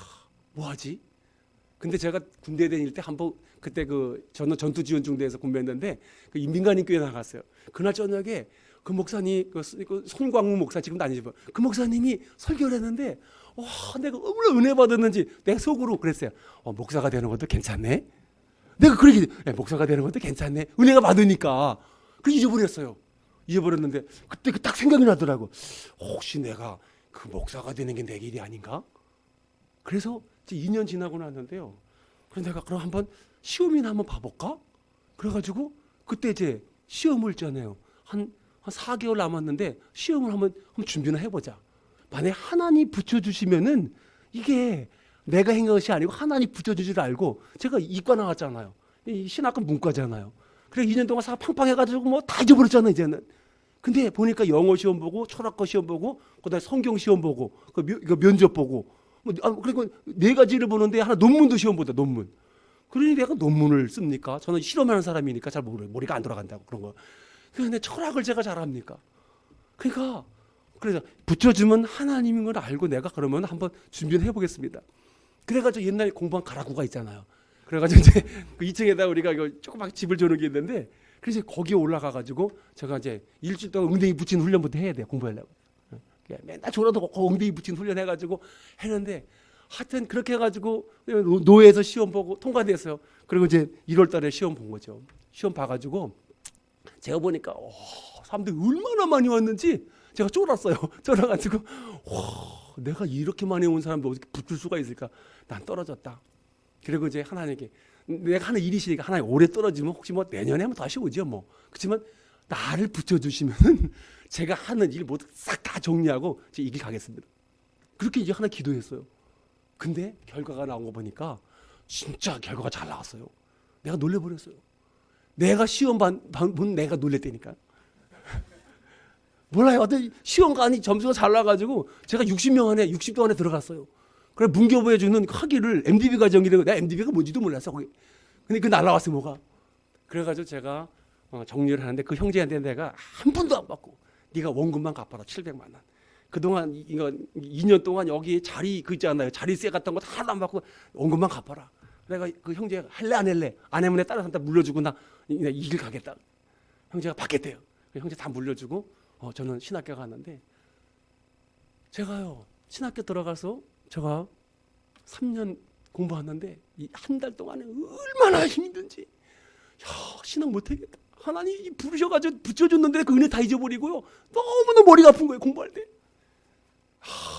뭐 하지? 근데 제가 군대 다닐 때 한번 그때 저는 전투지원중대에서 근무했는데 그 민간인교회 나갔어요. 그날 저녁에 그 목사님 그 손광우 목사 지금도 아니지만 그 목사님이 설교를 했는데 내가 얼마나 은혜 받았는지 내가 속으로 그랬어요. 목사가 되는 것도 괜찮네. 내가 그러게 목사가 되는 것도 괜찮네. 은혜가 받으니까. 그래서 잊어버렸어요. 잊어버렸는데 그때 딱 생각이 나더라고. 혹시 내가 그 목사가 되는 게 내 길이 아닌가? 그래서 이제 2년 지나고 났는데요. 그래서 내가 그럼 한번 시험이나 한번 봐볼까? 그래가지고 그때 이제 시험을 있잖아요. 한 4개월 남았는데 시험을 한번 준비나 해보자. 만약에 하나님 붙여주시면은 이게 내가 한 것이 아니고 하나님 붙여주지를 알고 제가 이과 나왔잖아요. 이 신학과 문과잖아요. 그래 2년 동안 사 팡팡해가지고 뭐 다 잊어버렸잖아 이제는. 근데 보니까 영어 시험 보고 철학과 시험 보고 그다음에 성경 시험 보고 이거 면접 보고 그리고 4가지를 보는데 하나 논문도 시험 보다 논문. 그러니 내가 논문을 씁니까? 저는 실험하는 사람이니까 잘 모르고 머리가 안 돌아간다고 그런 거. 그런데 철학을 제가 잘합니까? 그러니까 그래서 붙여주면 하나님인 걸 알고 내가 그러면 한번 준비를 해보겠습니다. 그래가지고 옛날에 공부한 가라구가 있잖아요. 그래가지고 이제 그 2층에다 우리가 이거 조그맣게 집을 주는 게 있는데 그래서 거기에 올라가가지고 제가 이제 일주일 동안 엉덩이 붙이는 훈련부터 해야 돼요. 공부하려고. 맨날 졸아도 엉덩이 붙이는 훈련 해가지고 했는데 하여튼 그렇게 해가지고 노예에서 시험 보고 통과됐어요. 그리고 이제 1월 달에 시험 본 거죠. 시험 봐가지고 제가 보니까 사람들이 얼마나 많이 왔는지 제가 쫄았어요. 쫄아가지고 내가 이렇게 많이 온 사람도 어떻게 붙을 수가 있을까? 난 떨어졌다. 그리고 이제 하나님께 내가 하는 일이 있으니까 하나님 오래 떨어지면 혹시 뭐 내년에 한번 다시 오죠 뭐. 그렇지만 나를 붙여주시면은 제가 하는 일 모두 싹 다 정리하고 이제 이 길 가겠습니다. 그렇게 이제 하나 기도했어요. 근데 결과가 나온 거 보니까 진짜 결과가 잘 나왔어요. 내가 놀래버렸어요. 내가 시험 본 내가 놀랬다니까. 몰라요. 어떤 시험관이 점수가 잘 나가지고 제가 60명 안에 60도 안에 들어갔어요. 그래 문교부에 주는 학위를 MDB가 정의되고 내가 MDB가 뭔지도 몰랐어 거기. 근데 그 날라왔어 뭐가. 그래가지고 제가 정리를 하는데 그 형제한테 내가 한 푼도 안 받고 네가 원금만 갚아라 700만 원. 그동안 이거 2년 동안 여기 자리 그 있잖아요. 자리세 같은 거 다 하나도 안 받고 원금만 갚아라. 내가 그 형제가 할래 안 할래 안 하면 따라 산다 물려주고 나 이 길 가겠다. 형제가 받겠대요. 형제 다 물려주고 저는 신학교 갔는데 제가요 신학교 들어가서 제가 3년 공부하는데 이 한 달 동안에 얼마나 힘든지 신학 못하겠다. 하나님이 부르셔가지고 붙여줬는데 그 은혜 다 잊어버리고요. 너무나 머리가 아픈 거예요 공부할 때.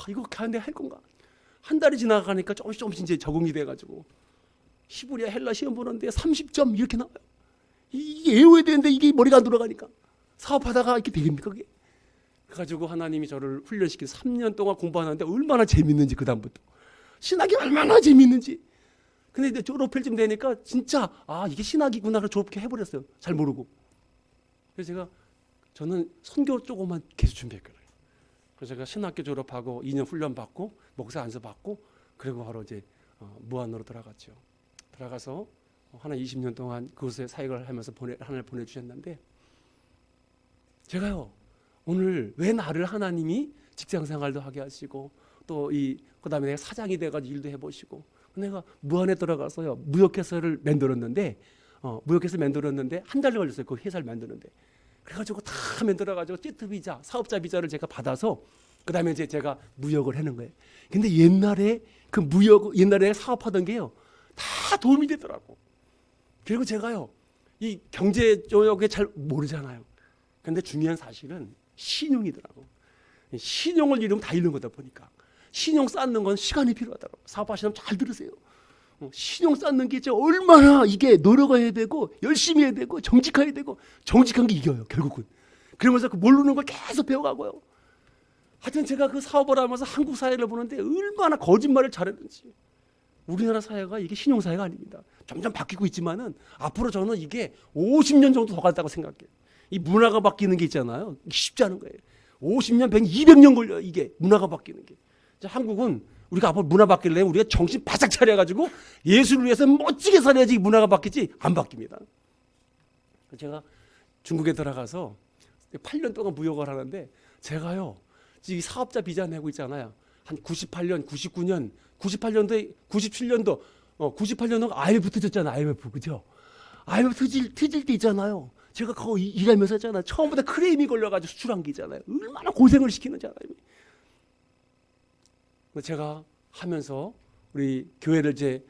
이거 가는데 할 건가? 한 달이 지나가니까 조금씩 이제 적응이 돼가지고 히브리아 헬라 시험 보는데 30점 이렇게 나와요. 이게 외워야 되는데 이게 머리가 안 돌아가니까 사업하다가 이렇게 되겠습니까 그게? 그래가지고 하나님이 저를 훈련시켜서 3년 동안 공부하는데 얼마나 재밌는지 그 다음부터 신학이 얼마나 재밌는지. 근데 이제 졸업할 쯤 되니까 진짜 이게 신학이구나 그래서 졸업해 해버렸어요. 잘 모르고. 그래서 저는 선교 조금만 계속 준비했거든요. 그래서 제가 신학교 졸업하고 2년 훈련 받고 목사 안수 받고 그리고 바로 이제 무안으로 들어갔죠. 들어가서 한 20년 동안 그곳에 사역을 하면서 하나님을 보내주셨는데 제가요 오늘 왜 나를 하나님이 직장생활도 하게 하시고 또 그다음에 내가 사장이 돼가지고 일도 해보시고 내가 무안에 들어가서요 무역회사를 만들었는데 한 달 걸렸어요. 그 회사를 만드는데 그래가지고 다 만들어가지고 제트 비자 사업자 비자를 제가 받아서 그다음에 이제 제가 무역을 하는 거예요. 근데 옛날에 그 옛날에 사업하던 게요 다 도움이 되더라고. 그리고 제가요 이 경제 쪽에 잘 모르잖아요. 근데 중요한 사실은 신용이더라고. 신용을 잃으면 다 잃는 거다 보니까 신용 쌓는 건 시간이 필요하더라고. 사업하시면 잘 들으세요. 신용 쌓는 게 얼마나 이게 노력해야 되고 열심히 해야 되고 정직해야 되고 정직한 게 이겨요 결국은. 그러면서 그 모르는 걸 계속 배워가고요. 하여튼 제가 그 사업을 하면서 한국 사회를 보는데 얼마나 거짓말을 잘했는지. 우리나라 사회가 이게 신용사회가 아닙니다. 점점 바뀌고 있지만은 앞으로 저는 이게 50년 정도 더 간다고 생각해요. 이 문화가 바뀌는 게 있잖아요. 쉽지 않은 거예요. 50년, 100년, 200년 걸려요. 이게 문화가 바뀌는 게. 한국은 우리가 앞으로 문화 바뀌려면 우리가 정신 바짝 차려가지고 예수를 위해서 멋지게 살아야지 문화가 바뀌지 안 바뀝니다. 제가 중국에 들어가서 8년 동안 무역을 하는데 제가요 이 사업자 비자 내고 있잖아요. 한 98년, 99년, 98년도, 97년도, 98년도 IMF 터졌잖아요. IMF 그죠? IMF 터질 때 있잖아요. 제가 거기 일하면서 했잖아요. 처음부터 크레임이 걸려가지고 수출한 게 있잖아요. 얼마나 고생을 시키는지 알아요. 제가 하면서 우리 교회를 이제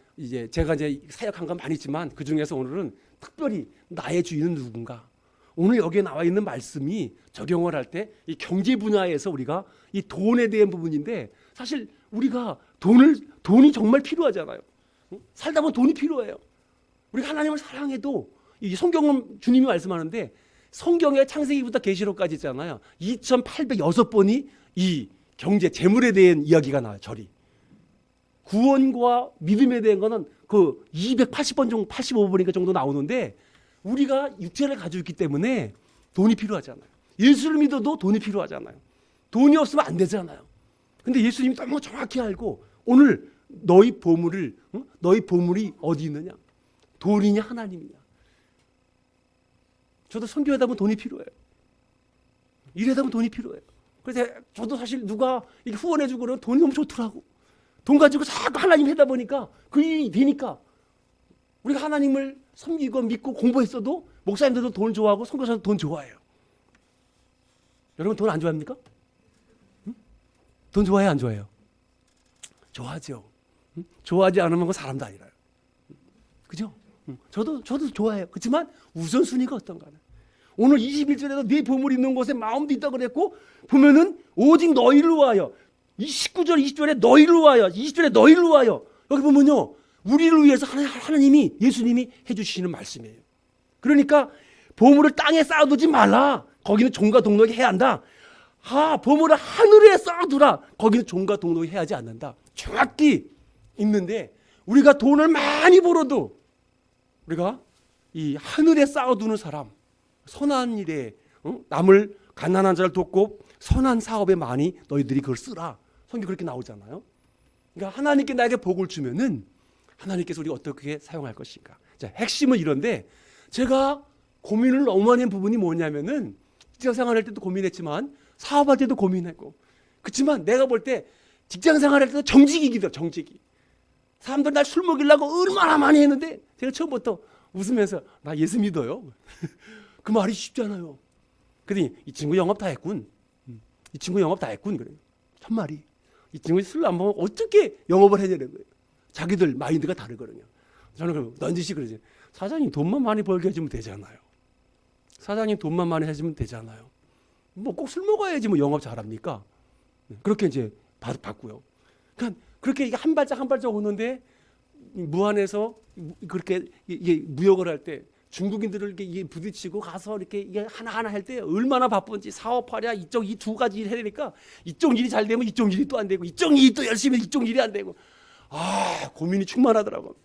제가 이제 사역한 건 많이 있지만 그 중에서 오늘은 특별히 나의 주인은 누군가. 오늘 여기에 나와 있는 말씀이 적용을 할 때 이 경제 분야에서 우리가 이 돈에 대한 부분인데 사실 우리가 돈이 정말 필요하잖아요. 살다 보면 돈이 필요해요. 우리가 하나님을 사랑해도 이 성경은 주님이 말씀하는데 성경의 창세기부터 계시록까지 있잖아요. 2806번이 이 경제 재물에 대한 이야기가 나와요. 절이. 구원과 믿음에 대한 거는 그 280번 정도 85번인가 정도 나오는데 우리가 육체를 가지고 있기 때문에 돈이 필요하잖아요. 예수를 믿어도 돈이 필요하잖아요. 돈이 없으면 안 되잖아요. 근데 예수님이 너무 정확히 알고 오늘 너희 보물이 어디 있느냐? 돈이냐 하나님이냐? 저도 선교하다 보면 돈이 필요해요. 일하다 보면 돈이 필요해요. 그래서 저도 사실 누가 이렇게 후원해주고 그러면 돈이 너무 좋더라고. 돈 가지고 자꾸 하나님 하다 보니까 그 일이 되니까 우리가 하나님을 섬기고 믿고 공부했어도 목사님들도 돈 좋아하고 선교사도 돈 좋아해요. 여러분 돈 안 좋아합니까? 응? 돈 좋아해요 안 좋아해요? 좋아하죠. 응? 좋아하지 않으면 그 사람도 아니라요. 그죠? 응. 저도 좋아해요. 그렇지만 우선순위가 어떤가는. 오늘 21절에도 네 보물이 있는 곳에 마음도 있다고 그랬고 보면은 오직 너희를 위하여 19절 20절에 너희를 위하여 20절에 너희를 위하여 여기 보면요 우리를 위해서 하나님이 예수님이 해주시는 말씀이에요. 그러니까 보물을 땅에 쌓아두지 말라. 거기는 종과 동록이 해야 한다. 보물을 하늘에 쌓아두라. 거기는 종과 동록이 해야 하지 않는다. 정확히 있는데 우리가 돈을 많이 벌어도 우리가 이 하늘에 쌓아두는 사람 선한 일에 남을 가난한 자를 돕고 선한 사업에 많이 너희들이 그걸 쓰라. 성경 그렇게 나오잖아요. 그러니까 하나님께 나에게 복을 주면은 하나님께서 우리가 어떻게 사용할 것인가. 자, 핵심은 이런데 제가 고민을 너무 많이 한 부분이 뭐냐면은 직장 생활할 때도 고민했지만 사업할 때도 고민했고 그렇지만 내가 볼 때 직장 생활할 때도 정직이기도 정직이. 사람들 날 술 먹이려고 얼마나 많이 했는데 제가 처음부터 웃으면서 나 예수 믿어요. 그 말이 쉽잖아요. 그러더니 이 친구 영업 다 했군. 이 친구 영업 다 했군. 그래요. 참말이. 이 친구 술 안 먹으면 어떻게 영업을 해야 되는 거예요. 자기들 마인드가 다르거든요. 저는 그럼 넌지시 그러지. 사장님 돈만 많이 벌게 해주면 되잖아요. 사장님 돈만 많이 해주면 되잖아요. 뭐 꼭 술 먹어야지 뭐 영업 잘합니까? 그렇게 이제 받고요. 그러니까 그렇게 이게 한 발짝 한 발짝 오는데 무안에서 그렇게 이게 무역을 할 때 중국인들을 이렇게 부딪히고 가서 이렇게 이게 하나하나 할 때 얼마나 바쁜지 사업하랴 이쪽 이 두 가지 일 해야 되니까 이쪽 일이 잘 되면 이쪽 일이 또 안 되고 이쪽 일이 또 열심히 이쪽 일이 안 되고 고민이 충만하더라고.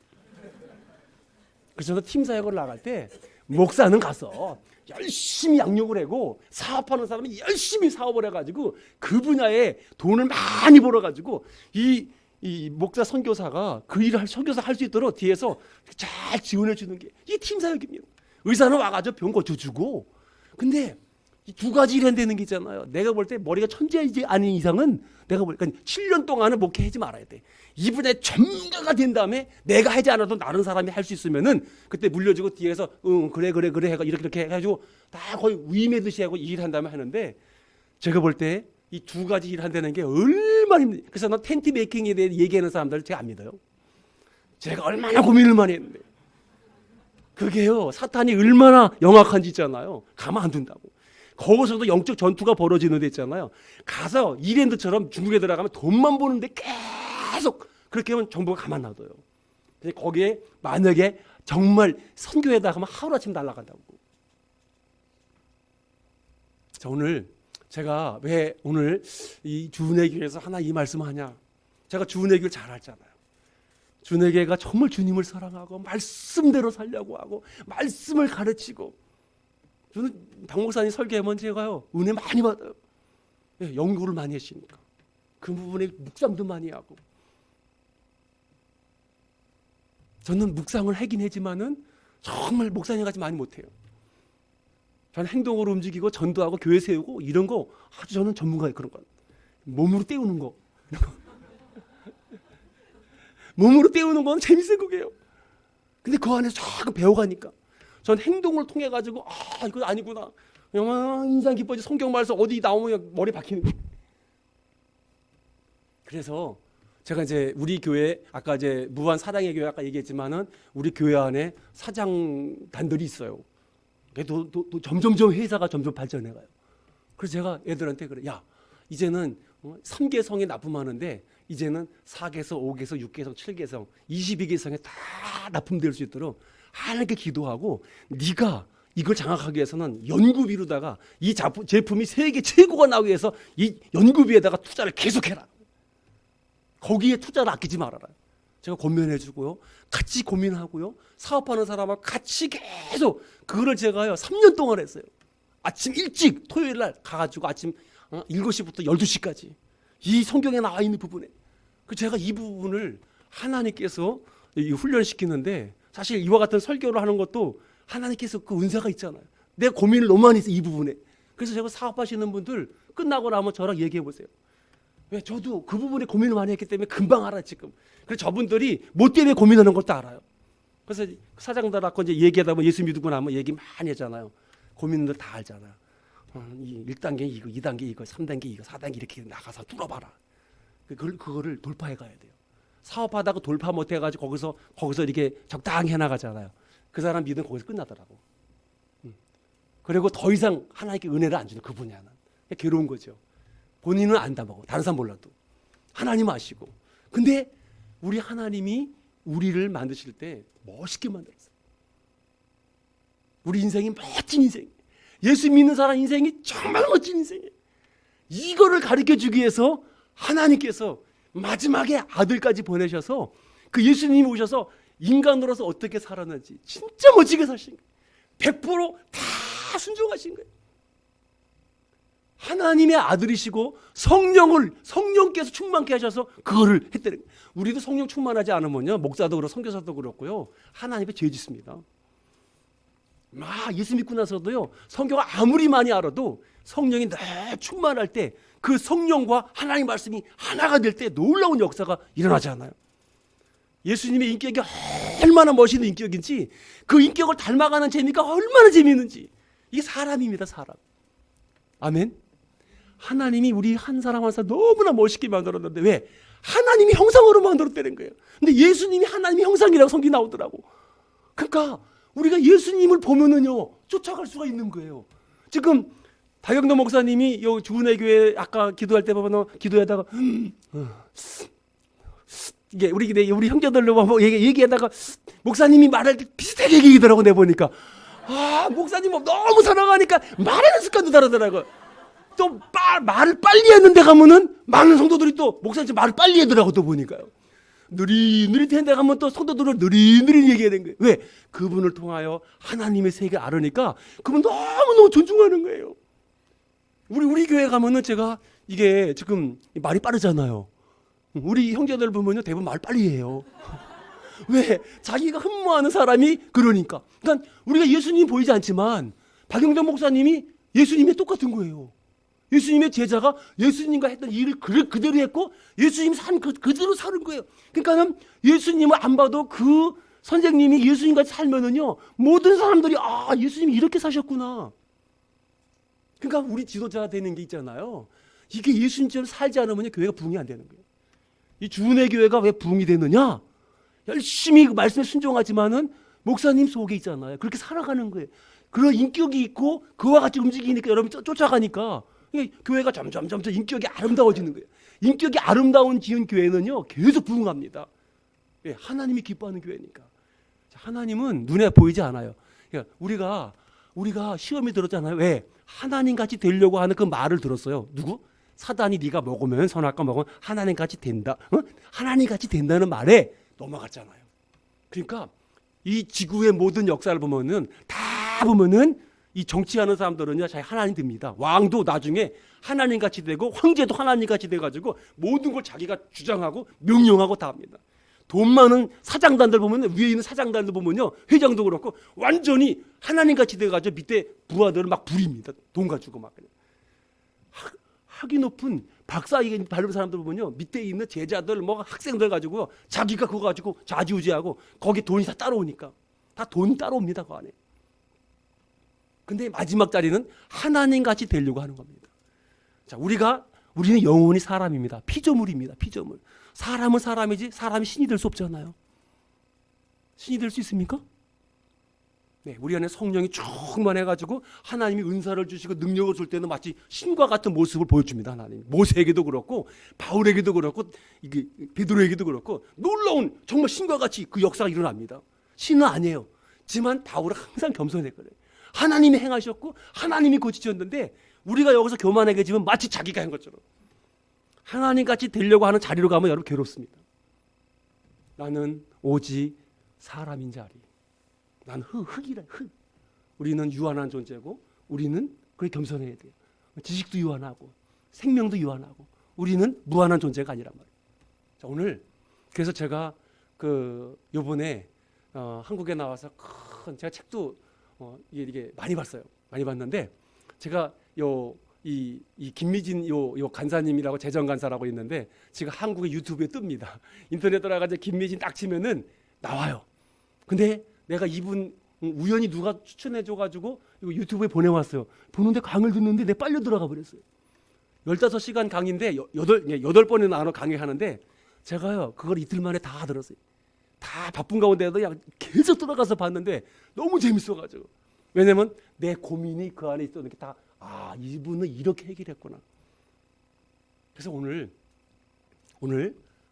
그래서 저도 팀 사역을 나갈 때 목사는 가서 열심히 양육을 하고 사업하는 사람은 열심히 사업을 해가지고 그 분야에 돈을 많이 벌어가지고 이 목사 선교사가 그 일을 선교사 할 수 있도록 뒤에서 잘 지원해 주는 게 이게 팀 사역입니다. 의사는 와가지고 병 고쳐주고. 근데 이 두 가지 일 한다는 게 있잖아요. 내가 볼 때 머리가 천재이지 아닌 이상은 내가 보니까 7년 동안은 목회하지 말아야 돼. 이 분야에 전문가가 된 다음에 내가 하지 않아도 다른 사람이 할 수 있으면은 그때 물려주고 뒤에서 그래 해가 이렇게 해가지고 다 거의 위매듯이 하고 일한 다음에 하는데, 제가 볼 때 이 두 가지 일 한다는 게 얼마나 힘들어요. 그래서 나 텐트 메이킹에 대해 얘기하는 사람들 제가 안 믿어요. 제가 얼마나 고민을 많이 했는데 그게요, 사탄이 얼마나 영악한지 있잖아요. 가만 안 둔다고. 거기서도 영적 전투가 벌어지는 데 있잖아요. 가서 이랜드처럼 중국에 들어가면 돈만 버는데 계속 그렇게 하면 정부가 가만 놔둬요. 거기에 만약에 정말 선교에다 하면 하루아침 날아간다고. 자, 오늘 제가 왜 오늘 이 주은혜교회에서 하나 이 말씀을 하냐. 제가 주은혜교를 잘 알잖아요. 주은혜교회가 정말 주님을 사랑하고 말씀대로 살려고 하고 말씀을 가르치고, 저는 박 목사님 설교하면 제가요 은혜 많이 받아요. 네, 연구를 많이 하시니까 그 부분에 묵상도 많이 하고. 저는 묵상을 하긴 하지만은 정말 목사님같이 많이 못해요. 저는 행동으로 움직이고 전도하고 교회 세우고 이런 거 아주 저는 전문가예요. 그런 거 몸으로 때우는 거 몸으로 때우는 건 재밌어요. 그게요. 근데 그 안에서 자꾸 배워가니까 전 행동을 통해 가지고 이거 아니구나. 인상 깊어지 성경 말씀 어디 나오면 머리 박히는 거예요. 그래서 제가 이제 우리 교회 아까 이제 무한 사랑의 교회 아까 얘기했지만은 우리 교회 안에 사장단들이 있어요. 또 점점점 회사가 점점 발전해가요. 그래서 제가 애들한테 그래, 야 이제는 3개성에 납품하는데 이제는 4개성, 5개성, 6개성, 7개성, 22개성에 다 납품될 수 있도록 하나님께 기도하고, 네가 이걸 장악하기 위해서는 연구비로다가 이 제품이 세계 최고가 나오기 위해서 이 연구비에다가 투자를 계속해라. 거기에 투자를 아끼지 말아라. 제가 권면해주고요, 같이 고민하고요, 사업하는 사람하고 같이 계속 그거를 제가요 3년 동안 했어요. 아침 일찍 토요일 날 가가지고 아침 7시부터 12시까지 이 성경에 나와 있는 부분에 제가 이 부분을 하나님께서 훈련시키는데, 사실 이와 같은 설교를 하는 것도 하나님께서 그 은사가 있잖아요. 내 고민을 너무 많이 했어요, 이 부분에. 그래서 제가 사업하시는 분들 끝나고 나면 저랑 얘기해 보세요. 왜? 저도 그 부분에 고민을 많이 했기 때문에 금방 알아요, 지금. 그래서 저분들이 뭐 때문에 고민하는 것도 알아요. 그래서 사장들하고 이제 얘기하다 보면 예수 믿고 나면 얘기 많이 하잖아요. 고민들 다 알잖아요. 1단계 이거, 2단계 이거, 3단계 이거, 4단계 이렇게 나가서 뚫어봐라. 그거를 돌파해 가야 돼요. 사업하다가 돌파 못 해가지고 거기서 이렇게 적당히 해나가잖아요. 그 사람 믿음 거기서 끝나더라고. 그리고 더 이상 하나님께 은혜를 안 주는 그 분야는 괴로운 거죠. 본인은 안다고 다른 사람 몰라도 하나님 아시고. 근데 우리 하나님이 우리를 만드실 때 멋있게 만들었어요. 우리 인생이 멋진 인생, 예수 믿는 사람 인생이 정말 멋진 인생이에요. 이거를 가르쳐주기 위해서 하나님께서 마지막에 아들까지 보내셔서 그 예수님이 오셔서 인간으로서 어떻게 살았는지 진짜 멋지게 사신 거예요. 100%다 순종하신 거예요. 하나님의 아들이시고 성령께서 충만케 하셔서 그거를 했다는 거예요. 우리도 성령 충만하지 않으면요, 목사도 그렇고 선교사도 그렇고요, 하나님의 죄 짓습니다. 예수 믿고 나서도요, 성경을 아무리 많이 알아도 성령이 늘 충만할 때 그 성령과 하나님의 말씀이 하나가 될 때 놀라운 역사가 일어나지 않아요. 예수님의 인격이 얼마나 멋있는 인격인지, 그 인격을 닮아가는 재미가 얼마나 재미있는지. 이게 사람입니다, 사람. 아멘. 하나님이 우리 한 사람 한 사람 너무나 멋있게 만들었는데 왜? 하나님이 형상으로 만들었다는 거예요. 근데 예수님이 하나님의 형상이라고 성경이 나오더라고. 그러니까 우리가 예수님을 보면은요, 쫓아갈 수가 있는 거예요. 지금 다경도 목사님이 요 주은혜교회 아까 기도할 때 보면 기도하다가 이게 우리 형제들로 얘기하다가 목사님이 말할 때 비슷하게 얘기하더라고. 내 보니까 목사님 너무 사랑하니까 말하는 습관도 다르더라고. 또 말을 빨리 했는데 가면은 많은 성도들이 또 목사님 말을 빨리 하더라고. 또 보니까요. 느릿느릿한데 가면 또 성도들을 느릿느릿 얘기해야 되는 거예요. 왜? 그분을 통하여 하나님의 세계를 알으니까 그분 너무너무 존중하는 거예요. 우리 교회 가면은 제가 이게 지금 말이 빠르잖아요. 우리 형제들 보면요 대부분 말 빨리 해요. 왜? 자기가 흠모하는 사람이 그러니까. 그러니까 우리가 예수님 보이지 않지만 박영정 목사님이 예수님이 똑같은 거예요. 예수님의 제자가 예수님과 했던 일을 그대로 했고 예수님 산 그대로 사는 거예요. 그러니까는 예수님을 안 봐도 그 선생님이 예수님과 살면은요 모든 사람들이 아 예수님이 이렇게 사셨구나. 그러니까 우리 지도자가 되는 게 있잖아요. 이게 예수님처럼 살지 않으면 교회가 부흥이 안 되는 거예요. 이 주은혜 교회가 왜 부흥이 되느냐? 열심히 그 말씀에 순종하지만은 목사님 속에 있잖아요. 그렇게 살아가는 거예요. 그런 인격이 있고 그와 같이 움직이니까 여러분이 쫓아가니까 교회가 점점 인격이 아름다워지는 거예요. 인격이 아름다운 지은 교회는요 계속 부흥합니다. 예, 하나님이 기뻐하는 교회니까. 하나님은 눈에 보이지 않아요. 그러니까 우리가 시험이 들었잖아요. 왜? 하나님 같이 되려고 하는 그 말을 들었어요. 누구? 사단이 네가 먹으면 선악과 먹으면 하나님 같이 된다. 하나님 같이 된다는 말에 넘어갔잖아요. 그러니까 이 지구의 모든 역사를 보면은 다 보면은 이 정치하는 사람들은요 자기 하나님 됩니다. 왕도 나중에 하나님 같이 되고 황제도 하나님 같이 돼가지고 모든 걸 자기가 주장하고 명령하고 다 합니다. 돈 많은 사장단들 보면 위에 있는 사장단들 보면요 회장도 그렇고 완전히 하나님 같이 돼가지고 밑에 부하들을 막 부립니다. 돈 가지고 막 학위 높은 박사 받는 사람들 보면요 밑에 있는 제자들 뭐 학생들 가지고 자기가 그거 가지고 좌지우지하고 거기 돈이 다 따라오니까 다 돈 따라옵니다 그 안에. 근데 마지막 자리는 하나님 같이 되려고 하는 겁니다. 자, 우리는 영원히 사람입니다. 피조물입니다. 피조물. 사람은 사람이지 사람이 신이 될 수 없잖아요. 신이 될 수 있습니까? 네, 우리 안에 성령이 충만해가지고 하나님이 은사를 주시고 능력을 줄 때는 마치 신과 같은 모습을 보여줍니다. 하나님. 모세에게도 그렇고 바울에게도 그렇고 베드로에게도 그렇고 놀라운 정말 신과 같이 그 역사가 일어납니다. 신은 아니에요. 하지만 바울은 항상 겸손했거든요. 하나님이 행하셨고 하나님이 고치셨는데 우리가 여기서 교만하게 지면 마치 자기가 한 것처럼 하나님같이 되려고 하는 자리로 가면 여러분 괴롭습니다. 나는 오직 사람인 자리. 난 흙이라 흙. 우리는 유한한 존재고 우리는 그렇게 겸손해야 돼요. 지식도 유한하고 생명도 유한하고 우리는 무한한 존재가 아니란 말이에요. 자, 오늘 그래서 제가 요번에 한국에 나와서 제가 책도 이게 많이 봤어요. 많이 봤는데 제가 이 김미진 요 간사님이라고 재정 간사라고 있는데 지금 한국의 유튜브에 뜹니다. 인터넷 들어가서 김미진 딱 치면은 나와요. 근데 내가 이분 우연히 누가 추천해줘가지고 유튜브에 보내왔어요. 보는데 강의를 듣는데 내가 빨려 들어가 버렸어요. 15시간 강의인데 8번이나 나눠 강의하는데 제가요 그걸 이틀 만에 다 들었어요. 다 바쁜 가운데도 그냥 계속 들어가서 봤는데 너무 재밌어가지고. 왜냐면 내 고민이 그 안에 있었는 게 다 이분은 이렇게 해결했구나. 그래서 오늘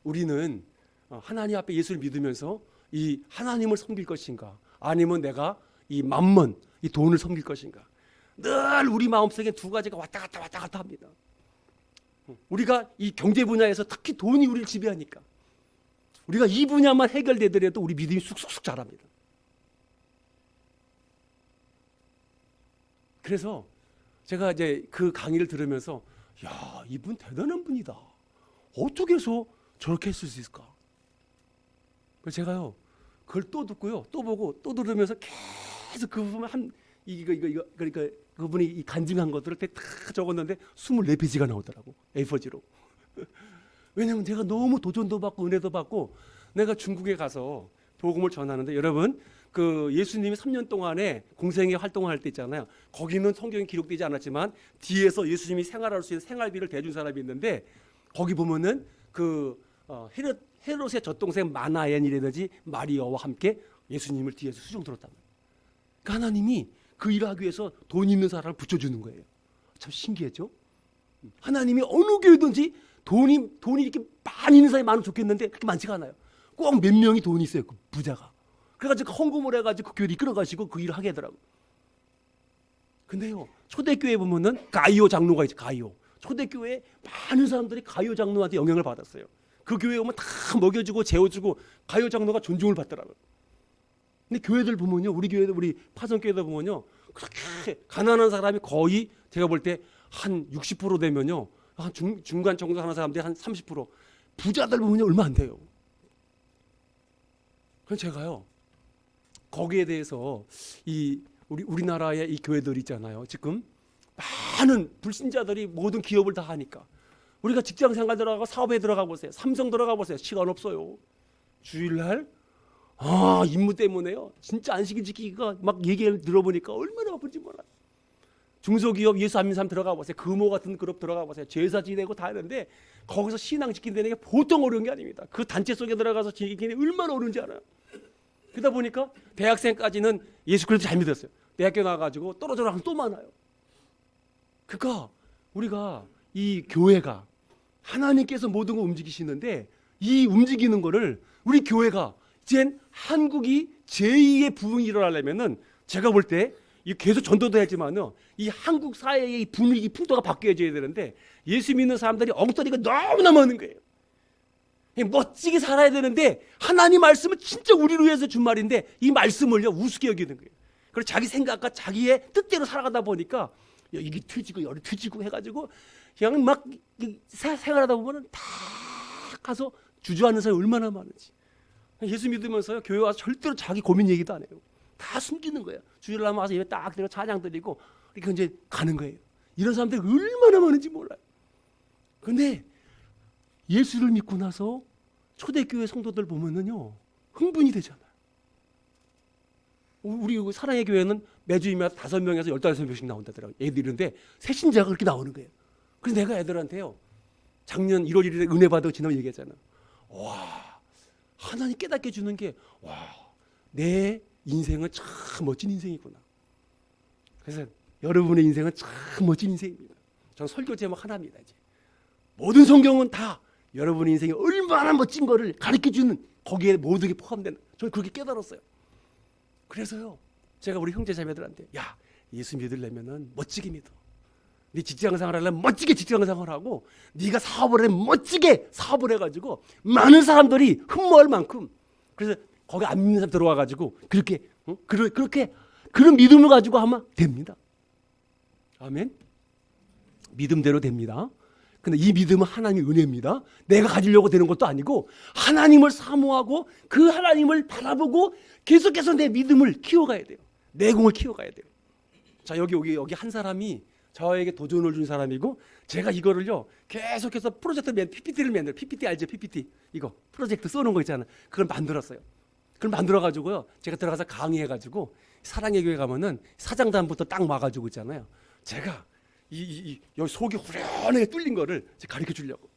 우리는 하나님 앞에 예수를 믿으면서 이 하나님을 섬길 것인가 아니면 내가 이 맘몬 이 돈을 섬길 것인가. 늘 우리 마음속에 두 가지가 왔다 갔다 합니다. 우리가 이 경제 분야에서 특히 돈이 우리를 지배하니까 우리가 이 분야만 해결되더라도 우리 믿음이 쑥쑥 자랍니다. 그래서 제가 이제 그 강의를 들으면서 야, 이분 대단한 분이다. 어떻게 해서 저렇게 했을 수 있을까? 그래서 제가요 그걸 또 듣고요 또 보고 또 들으면서 계속 그 부분 이거 그러니까 그분이 이 간증한 것들을 다 적었는데 24페이지가 나오더라고 A4지로. 왜냐하면 제가 너무 도전도 받고 은혜도 받고 내가 중국에 가서 복음을 전하는데 여러분 그 예수님이 3년 동안에 공생애 활동을 할 때 있잖아요. 거기는 성경이 기록되지 않았지만 뒤에서 예수님이 생활할 수 있는 생활비를 대준 사람이 있는데 거기 보면은 헤롯의 젖동생 마나엔이라든지 마리아와 함께 예수님을 뒤에서 수종 들었단 말이에요. 그러니까 하나님이 그 일을 하기 위해서 돈 있는 사람을 붙여주는 거예요. 참 신기했죠? 하나님이 어느 교회든지 돈이 이렇게 많이 있는 사람이 많으면 좋겠는데 그렇게 많지가 않아요. 꼭 몇 명이 돈이 있어요. 그 부자가. 그래가지고 헌금을 해가지고 그 교회를 이끌어가시고 그 일을 하게 하더라고요. 근데요 초대교회 보면은 가이오 장로가 있죠. 가이오. 초대교회에 많은 사람들이 가이오 장로한테 영향을 받았어요. 그 교회에 오면 다 먹여주고 재워주고 가요 장로가 존중을 받더라고요. 근데 교회들 보면요, 우리 교회도 우리 파송교회도 보면요, 그렇게 가난한 사람이 거의 제가 볼 때 한 60% 되면요, 한 중간 정도 하는 사람들이 한 30%, 부자들 보면요 얼마 안 돼요. 그래서 제가요 거기에 대해서 이 우리나라의 이 교회들 있잖아요. 지금 많은 불신자들이 모든 기업을 다 하니까 우리가 직장 생활 들어가고 사업에 들어가 보세요. 삼성 들어가 보세요. 시간 없어요. 주일날 임무 때문에요. 진짜 안식일 지키기가 막 얘기를 들어보니까 얼마나 바쁜지 몰라요. 중소기업 예수 안 믿는 사람 들어가 보세요. 금호 같은 그룹 들어가 보세요. 제사 지내고 다 하는데 거기서 신앙 지킨다는 게 보통 어려운 게 아닙니다. 그 단체 속에 들어가서 지키기 얼마나 어려운지 알아요. 그러다 보니까 대학생까지는 예수 그리스도 잘 믿었어요. 대학교 나와가지고 떨어져라 하면 또 많아요. 그러니까 우리가 이 교회가 하나님께서 모든 걸 움직이시는데 이 움직이는 거를 우리 교회가 이젠 한국이 제2의 부흥이 일어나려면은 제가 볼 때 계속 전도도 하지만요, 이 한국 사회의 이 분위기 풍토가 바뀌어져야 되는데 예수 믿는 사람들이 엉터리가 너무나 많은 거예요. 멋지게 살아야 되는데 하나님 말씀은 진짜 우리를 위해서 준 말인데 이 말씀을요 우습게 여기는 거예요. 그리고 자기 생각과 자기의 뜻대로 살아가다 보니까 이게 트지고 열이 트지고 해가지고 그냥 막 생활하다 보면은 다 가서 주저하는 사람이 얼마나 많은지. 예수 믿으면서요 교회 와서 절대로 자기 고민 얘기도 안 해요. 다 숨기는 거예요. 주일날 와서 예배 딱 드리고 찬양 드리고 이렇게 이제 가는 거예요. 이런 사람들이 얼마나 많은지 몰라요. 근데 예수를 믿고 나서 초대교회 성도들 보면은요 흥분이 되잖아요. 우리 사랑의 교회는 매주일마다 5명에서 15명씩 나온다더라고요. 애들이 이런데 새신자가 그렇게 나오는 거예요. 그래서 내가 애들한테요 작년 1월 1일에 은혜 받아 지나고 얘기했잖아. 와, 하나님 깨닫게 주는 게 내 인생은 참 멋진 인생이구나. 그래서 여러분의 인생은 참 멋진 인생입니다. 저는 설교 제목 하나입니다. 이제 모든 성경은 다 여러분의 인생이 얼마나 멋진 거를 가르쳐주는 거기에 모든 게 포함되는, 저는 그렇게 깨달았어요. 그래서요 제가 우리 형제 자매들한테 예수 믿으려면 멋지게 믿어. 네 직장생활 하려면 멋지게 직장생활 하고 네가 사업을 하면 멋지게 사업을 해가지고 많은 사람들이 흠모할 만큼, 그래서 거기 안 믿는 사람 들어와가지고 그렇게 그런 믿음을 가지고 하면 됩니다. 아멘. 믿음대로 됩니다. 근데 이 믿음은 하나님의 은혜입니다. 내가 가지려고 되는 것도 아니고 하나님을 사모하고 그 하나님을 바라보고 계속해서 내 믿음을 키워가야 돼요. 내공을 키워가야 돼요. 자, 여기 한 사람이 저에게 도전을 준 사람이고, 제가 이거를요 계속해서 PPT를 만들어. PPT 알죠? PPT 이거 프로젝트 써놓은 거 있잖아요. 그걸 만들었어요. 그걸 만들어가지고요 제가 들어가서 강의해가지고 사랑의 교회 가면은 사장단부터 딱 와가지고 있잖아요. 제가 여기 속이 후련하게 뚫린 거를 가르쳐 주려고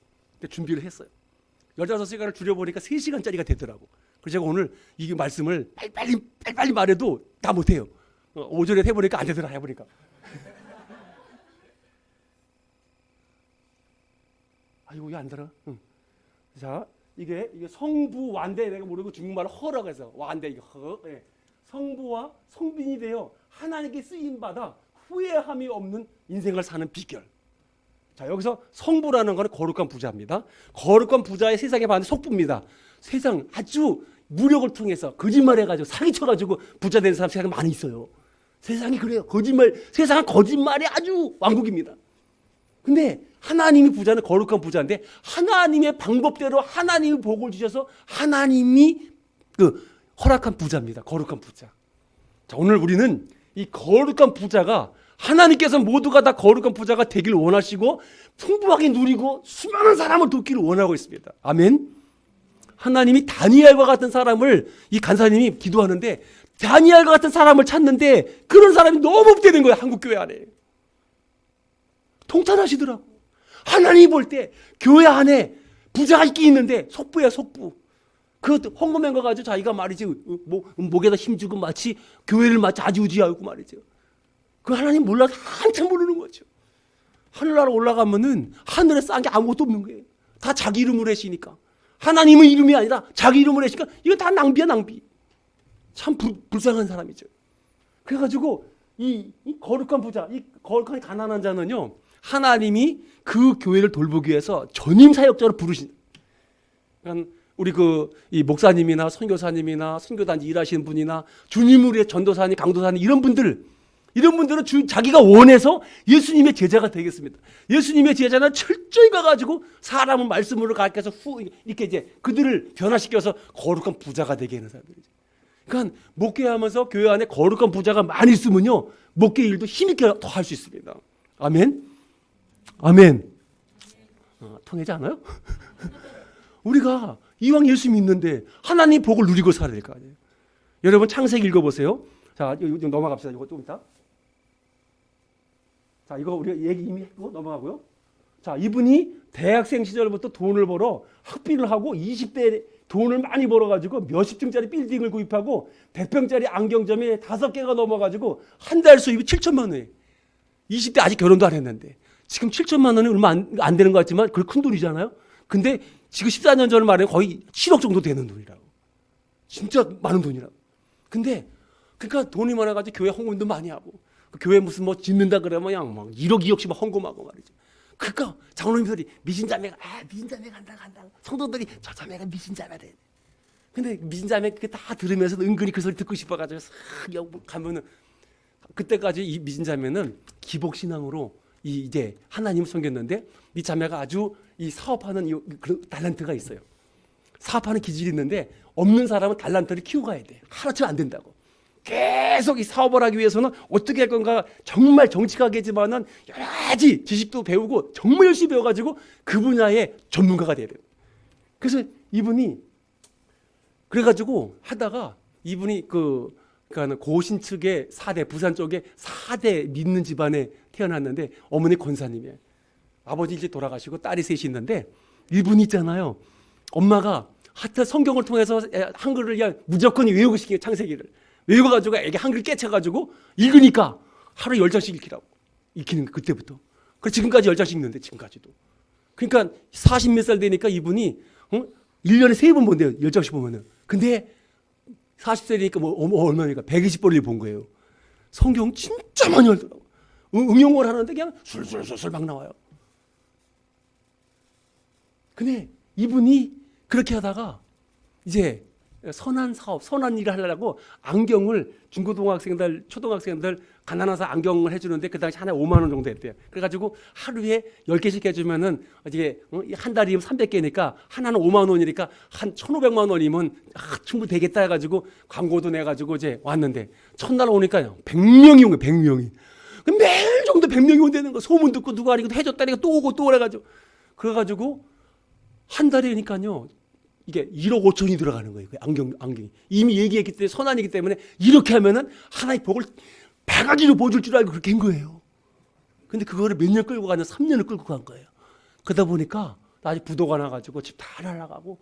준비를 했어요. 15시간을 줄여보니까 3시간짜리가 되더라고. 그래서 제가 오늘 이 말씀을 빨리 말해도 다 못해요. 오전에 해보니까 안 되더라. 해보니까 아이고 왜 안 들어? 자, 이게 성부 완대, 내가 모르고 중국말로 허라고 해서 완대, 이거 허. 네. 성부와 성빈이 되어 하나님께 쓰임 받아 후회함이 없는 인생을 사는 비결. 자, 여기서 성부라는 것은 거룩한 부자입니다. 거룩한 부자의 세상에 봤는데 속부입니다. 세상 아주 무력을 통해서 거짓말해가지고 사기쳐가지고 부자 된 사람 세상에 많이 있어요. 세상이 그래요. 세상은 거짓말이 아주 왕국입니다. 근데 하나님이 부자는 거룩한 부자인데 하나님의 방법대로 하나님이 복을 주셔서 하나님이 허락한 부자입니다. 거룩한 부자. 자, 오늘 우리는 이 거룩한 부자가, 하나님께서 모두가 다 거룩한 부자가 되길 원하시고 풍부하게 누리고 수많은 사람을 돕기를 원하고 있습니다. 아멘. 하나님이 다니엘과 같은 사람을, 이 간사님이 기도하는데 다니엘과 같은 사람을 찾는데 그런 사람이 너무 없대는 거예요. 한국교회 안에. 통탄하시더라고. 하나님이 볼 때 교회 안에 부자가 있긴 있는데 속부야, 속부. 그 헌금한 거 가지고 자기가 말이지 목에다 힘주고 마치 교회를 마치 아지우지하고 말이죠. 그 하나님 몰라서 한참 모르는 거죠. 하늘나라 올라가면은 하늘에 싼 게 아무것도 없는 거예요. 다 자기 이름으로 하시니까. 하나님의 이름이 아니라 자기 이름으로 하시니까 이거 다 낭비야, 낭비. 참 불쌍한 사람이죠. 그래가지고 이 거룩한 부자, 이 거룩한 가난한 자는요, 하나님이 그 교회를 돌보기 위해서 전임 사역자로 부르신. 그러니까 우리 이 목사님이나 선교사님이나 선교단지 일하시는 분이나 주님을 위해 전도사님, 강도사님 이런 분들은 자기가 원해서 예수님의 제자가 되겠습니다. 예수님의 제자는 철저히 가가지고 사람을 말씀으로 가르쳐서 이렇게 이제 그들을 변화시켜서 거룩한 부자가 되게 하는 사람들이죠. 그러니까 목회하면서 교회 안에 거룩한 부자가 많이 있으면요, 목회 일도 힘있게 더 할 수 있습니다. 아멘. 아멘. 통하지 않아요? 우리가 이왕 예수 믿는데 하나님 복을 누리고 살아야 될 거 아니에요. 여러분 창세기 읽어보세요. 자, 이거 넘어갑시다. 이거 좀 이따. 자, 이거 우리가 얘기 이미 했고 넘어가고요. 자, 이분이 대학생 시절부터 돈을 벌어 학비를 하고 20대 돈을 많이 벌어가지고 몇십 층짜리 빌딩을 구입하고 100평짜리 안경점에 5개가 넘어가지고 한 달 수입이 7천만 원이에요. 20대 아직 결혼도 안 했는데 지금 7천만 원이 얼마 안 되는 것 같지만 그게 큰 돈이잖아요. 근데 지금 14년 전 말에 거의 7억 정도 되는 돈이라고. 진짜 많은 돈이라고. 근데 그러니까 돈이 많아가지고 교회 헌금도 많이 하고 교회 무슨 뭐 짓는다 그러면 그냥 막 1억 2억씩 막 헌금하고 말이죠. 그러니까 장로님들이 미신자매가 미신자매 간다. 성도들이 저 자매가 미신자매래. 근데 미신자매 그게 다 들으면서 은근히 그 소리 듣고 싶어가지고 싹 가면은 그때까지 이 미신자매는 기복신앙으로 이제 하나님을 섬겼는데 이 자매가 아주 이 사업하는 그런 달란트가 있어요. 사업하는 기질이 있는데 없는 사람은 달란트를 키우고 가야 돼. 하루치면 안 된다고. 계속 이 사업을 하기 위해서는 어떻게 할 건가 정말 정직하겠지만은 여러 가지 지식도 배우고 정말 열심히 배워가지고 그 분야의 전문가가 돼야 돼요. 그래서 이분이 그래가지고 하다가 이분이 그러니까 고신 측의 4대 부산 쪽에 4대 믿는 집안에 태어났는데 어머니 권사님이에요. 아버지 이제 돌아가시고 딸이 셋이 있는데 이분이 있잖아요. 엄마가 하여튼 성경을 통해서 한글을 그냥 무조건 외우고 시켜요. 창세기를. 외워가지고 애기 한글 깨쳐가지고 읽으니까 하루에 10장씩 읽히는 거 그때부터. 그래서 지금까지 10장씩 읽는데 지금까지도. 그러니까 40 몇 살 되니까 이분이 1년에 3번 본대요. 10장씩 보면은. 근데 40세니까 뭐 얼마니까 120번을 본 거예요. 성경 진짜 많이 알더라고. 응용을 하는데 그냥 술술술술 막 나와요. 근데 이분이 그렇게 하다가 이제 선한 사업, 선한 일을 하려고 안경을 중고등학생들, 초등학생들 가난해서 안경을 해주는데 그 당시 하나에 5만 원 정도 했대요. 그래가지고 하루에 10개씩 해주면은 이제 한 달이면 300개니까 하나는 5만 원이니까 한 1,500만 원이면 충분히 되겠다 해가지고 광고도 내가지고 이제 왔는데 첫날 오니까 100명이 온 거예요. 100명이. 매일 정도 100명이 온다는 거. 소문 듣고 누가 아니고 해줬다니까 또 오고 또 오래가지고. 그래가지고 한 달이니까요. 이게 1억 5천이 들어가는 거예요. 안경이. 이미 얘기했기 때문에 선한이기 때문에 이렇게 하면은 하나의 복을 바가지로 보여줄 줄 알고 그렇게 한 거예요. 근데 그거를 몇 년 끌고 가냐 3년을 끌고 간 거예요. 그러다 보니까 나중에 부도가 나가지고 집 다 날아가고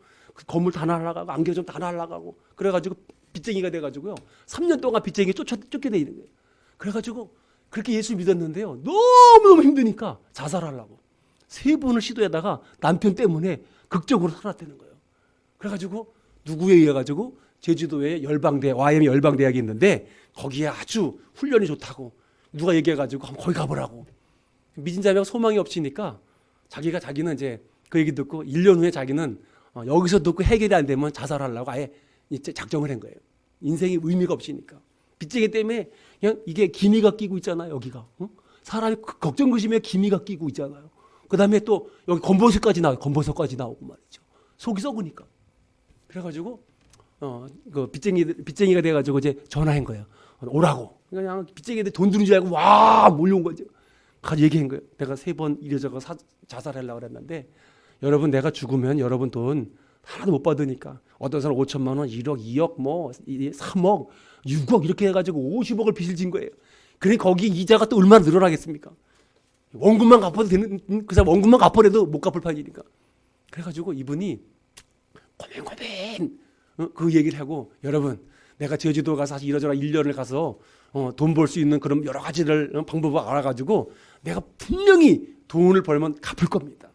건물 다 날아가고 안경점 다 날아가고 그래가지고 빚쟁이가 돼가지고요. 3년 동안 빚쟁이 쫓게 돼 있는 거예요. 그래가지고 그렇게 예수 믿었는데요. 너무너무 힘드니까 자살하려고 3번을 시도하다가 남편 때문에 극적으로 살았다는 거예요. 그래가지고 누구에 의해 가지고 제주도에 열방대 YM 열방대학이 있는데 거기에 아주 훈련이 좋다고 누가 얘기해가지고 한번 거기 가보라고. 미진자매가 소망이 없으니까 자기는 이제 그 얘기 듣고 1년 후에 자기는 여기서 듣고 해결이 안 되면 자살하려고 아예 이제 작정을 한 거예요. 인생이 의미가 없으니까. 빚쟁이 때문에 그냥 이게 기미가 끼고 있잖아요. 여기가 사람이 걱정 의심에 기미가 끼고 있잖아요. 그 다음에 또 여기 검버섯까지 나오고 말이죠. 속이 썩으니까. 그래가지고 그 빚쟁이가 돼가지고 이제 전화한 거예요. 오라고. 그냥 빚쟁이들 돈 드는 줄 알고 와 몰려온 거죠. 가서 얘기한 거예요. 내가 3번 이래저래 자살하려고 그랬는데 여러분 내가 죽으면 여러분 돈 하나도 못 받으니까 어떤 사람 5천만 원, 1억, 2억, 뭐 3억, 6억 이렇게 해가지고 50억을 빚을 진 거예요. 그러니 거기 이자가 또 얼마나 늘어나겠습니까? 원금만 갚아도 되는 그 사람 원금만 갚아도 못 갚을 판이니까. 그래가지고 이분이 고민 그 얘기를 하고 여러분 내가 제주도 가서 사실 이러저러 1년을 가서 돈 벌 수 있는 그런 여러 가지를 방법을 알아가지고 내가 분명히 돈을 벌면 갚을 겁니다.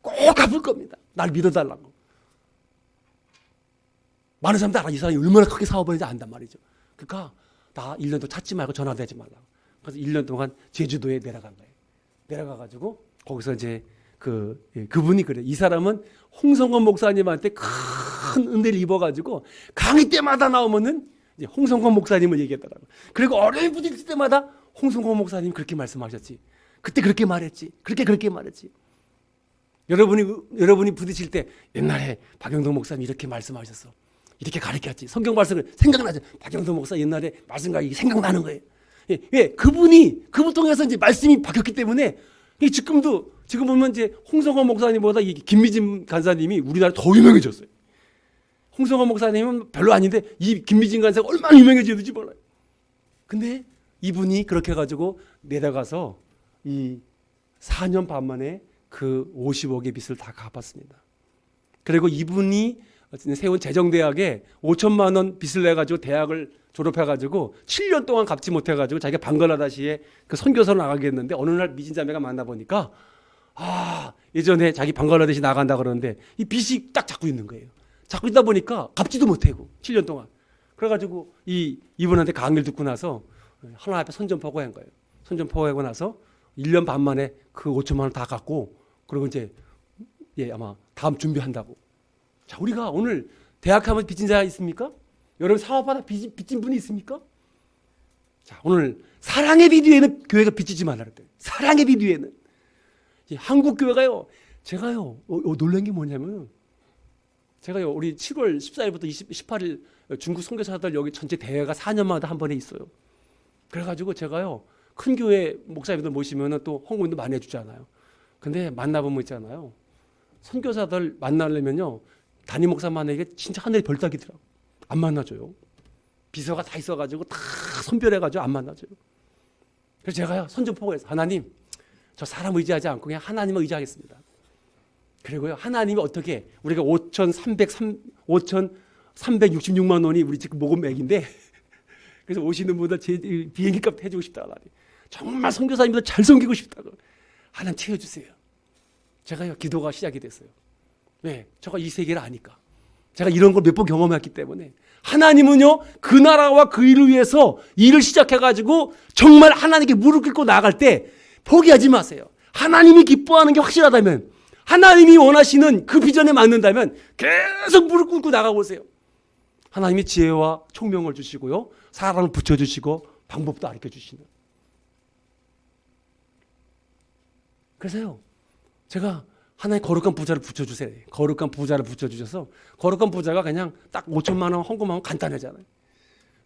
꼭 갚을 겁니다. 날 믿어달라고. 많은 사람들 알아. 이 사람이 얼마나 크게 사업을 했는지 안단 말이죠. 그러니까 나 1년도 찾지 말고 전화도 하지 말라고. 그래서 1년 동안 제주도에 내려간 거예요. 내려가가지고 거기서 이제 그분이 그래. 이 사람은 홍성건 목사님한테 큰 은혜를 입어가지고 강의 때마다 나오면은 이제 홍성건 목사님을 얘기했더라고. 그리고 어려움이 부딪힐 때마다 홍성건 목사님 그렇게 말씀하셨지. 그때 그렇게 말했지. 그렇게 말했지. 여러분이 부딪힐 때 옛날에 박영동 목사님이 이렇게 말씀하셨어. 이렇게 가르쳤지. 성경 말씀을 생각나죠. 박영동 목사 옛날에 말씀가 이게 생각나는 거예요. 예, 그분 통해서 이제 말씀이 바뀌었기 때문에 지금 보면 이제 홍성건 목사님보다 이 김미진 간사님이 우리나라에 더 유명해졌어요. 홍성건 목사님은 별로 아닌데 이 김미진 간사가 얼마나 유명해지는지 몰라요. 근데 이분이 그렇게 해가지고 내려가서 이 4년 반 만에 그 50억의 빚을 다 갚았습니다. 그리고 이분이 세운 재정대학에 5천만 원 빚을 내가지고 대학을 졸업해가지고 7년 동안 갚지 못해가지고 자기가 방글라데시에 그 선교사로 나가겠는데 어느 날 미진 자매가 만나보니까 예전에 자기 방글라데시 나간다 그러는데 이 빚이 딱 잡고 있는 거예요. 잡고 있다 보니까 갚지도 못하고 7년 동안. 그래가지고 이분한테 강의를 듣고 나서 하나님 앞에 선전포고한 거예요. 선전포고하고 나서 1년 반 만에 그 5천만 원 다 갚고 그리고 이제 아마 다음 준비한다고. 자, 우리가 오늘 대학하면 빚진 자 있습니까? 여러분 사업하다 빚진 분이 있습니까? 자, 오늘 사랑의 빛 위에는 교회가 빚지지 말라 그랬대요. 사랑의 빛 위에는. 한국 교회가요. 제가요. 놀란 게 뭐냐면 제가요. 우리 7월 14일부터 18일 중국 선교사들 여기 전체 대회가 4년마다 한 번에 있어요. 그래가지고 제가요. 큰 교회 목사님들 모시면은 또 헌금도 많이 해주잖아요. 근데 만나보면 있잖아요. 선교사들 만나려면요. 담임 목사만에게 진짜 하늘이 별 따기더라고. 안 만나줘요. 비서가 다 있어가지고 다 선별해가지고 안 만나줘요. 그래서 제가요. 선전포고해서 하나님 저 사람 의지하지 않고 그냥 하나님을 의지하겠습니다. 그리고요. 하나님이 어떻게 우리가 5,366만 원이 우리 지금 모금액인데 그래서 오시는 분들 제 비행기값 해주고 싶다. 하나님. 정말 선교사님들 잘 섬기고 싶다고. 하나님 채워주세요. 제가요. 기도가 시작이 됐어요. 네, 제가 이 세계를 아니까. 제가 이런 걸 몇 번 경험했기 때문에 하나님은요. 그 나라와 그 일을 위해서 일을 시작해가지고 정말 하나님께 무릎 꿇고 나아갈 때 포기하지 마세요. 하나님이 기뻐하는 게 확실하다면 하나님이 원하시는 그 비전에 맞는다면 계속 무릎 꿇고 나가보세요. 하나님이 지혜와 총명을 주시고요. 사람을 붙여주시고 방법도 가르쳐주시는. 그래서요. 제가 하나님 거룩한 부자를 붙여주세요. 거룩한 부자를 붙여주셔서 거룩한 부자가 그냥 딱 5천만 원 헌금하면 간단하잖아요.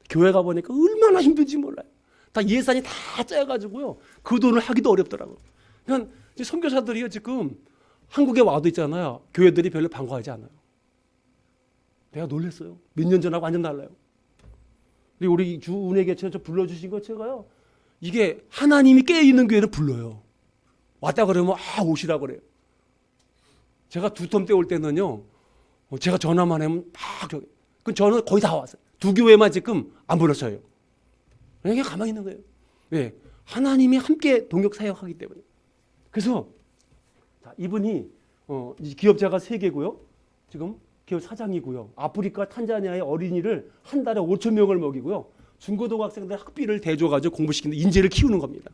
교회 가보니까 얼마나 힘든지 몰라요. 다 예산이 다 짜여가지고요. 그 돈을 하기도 어렵더라고요. 그러니까 선교사들이요. 지금 한국에 와도 있잖아요. 교회들이 별로 반가워하지 않아요. 내가 놀랐어요. 몇 년 전하고 완전 달라요. 우리 주 은혜교체 저 불러주신 거 제가요. 이게 하나님이 깨어있는 교회를 불러요. 왔다 그러면 오시라 그래요. 제가 두 텀 때 올 때는요. 제가 전화만 하면 막 그 저는 거의 다 왔어요. 두 교회만 지금 안 불렀어요. 그냥 가만히 있는 거예요. 왜? 하나님이 함께 동역 사역하기 때문에. 그래서 이분이 기업자가 3개고요. 지금 기업 사장이고요. 아프리카 탄자니아의 어린이를 한 달에 5천 명을 먹이고요. 중고등학생들 학비를 대줘가지고 공부시키는 인재를 키우는 겁니다.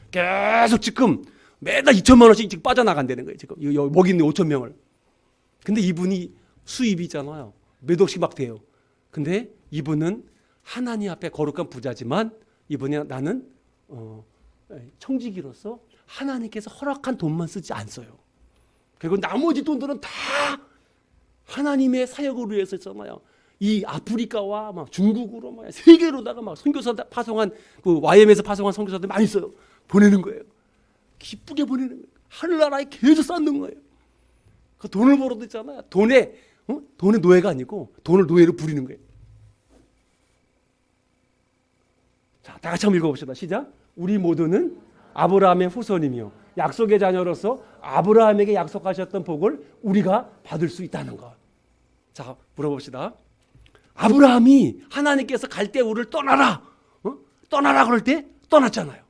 계속 지금 매달 2천만 원씩 지금 빠져나간다는 거예요. 지금 먹이는 5천 명을. 근데 이분이 수입이 있잖아요. 몇 억씩 막 돼요. 근데 이분은 하나님 앞에 거룩한 부자지만 이분이 나는 청지기로서 하나님께서 허락한 돈만 쓰지 않어요. 그리고 나머지 돈들은 다 하나님의 사역을 위해서 있잖아요. 이 아프리카와 막 중국으로 막 세계로다가 막 선교사 파송한 그 YM에서 파송한 선교사들 많이 써요. 보내는 거예요. 기쁘게 보내는 거예요. 하늘나라에 계속 쌓는 거예요. 그 돈을 벌어도 있잖아요. 돈의 노예가 아니고 돈을 노예로 부리는 거예요. 자, 다 같이 한번 읽어봅시다. 시작. 우리 모두는 아브라함의 후손이며 약속의 자녀로서 아브라함에게 약속하셨던 복을 우리가 받을 수 있다는 것. 자, 물어봅시다. 아브라함이 하나님께서 갈대우를 떠나라. 떠나라 그럴 때 떠났잖아요.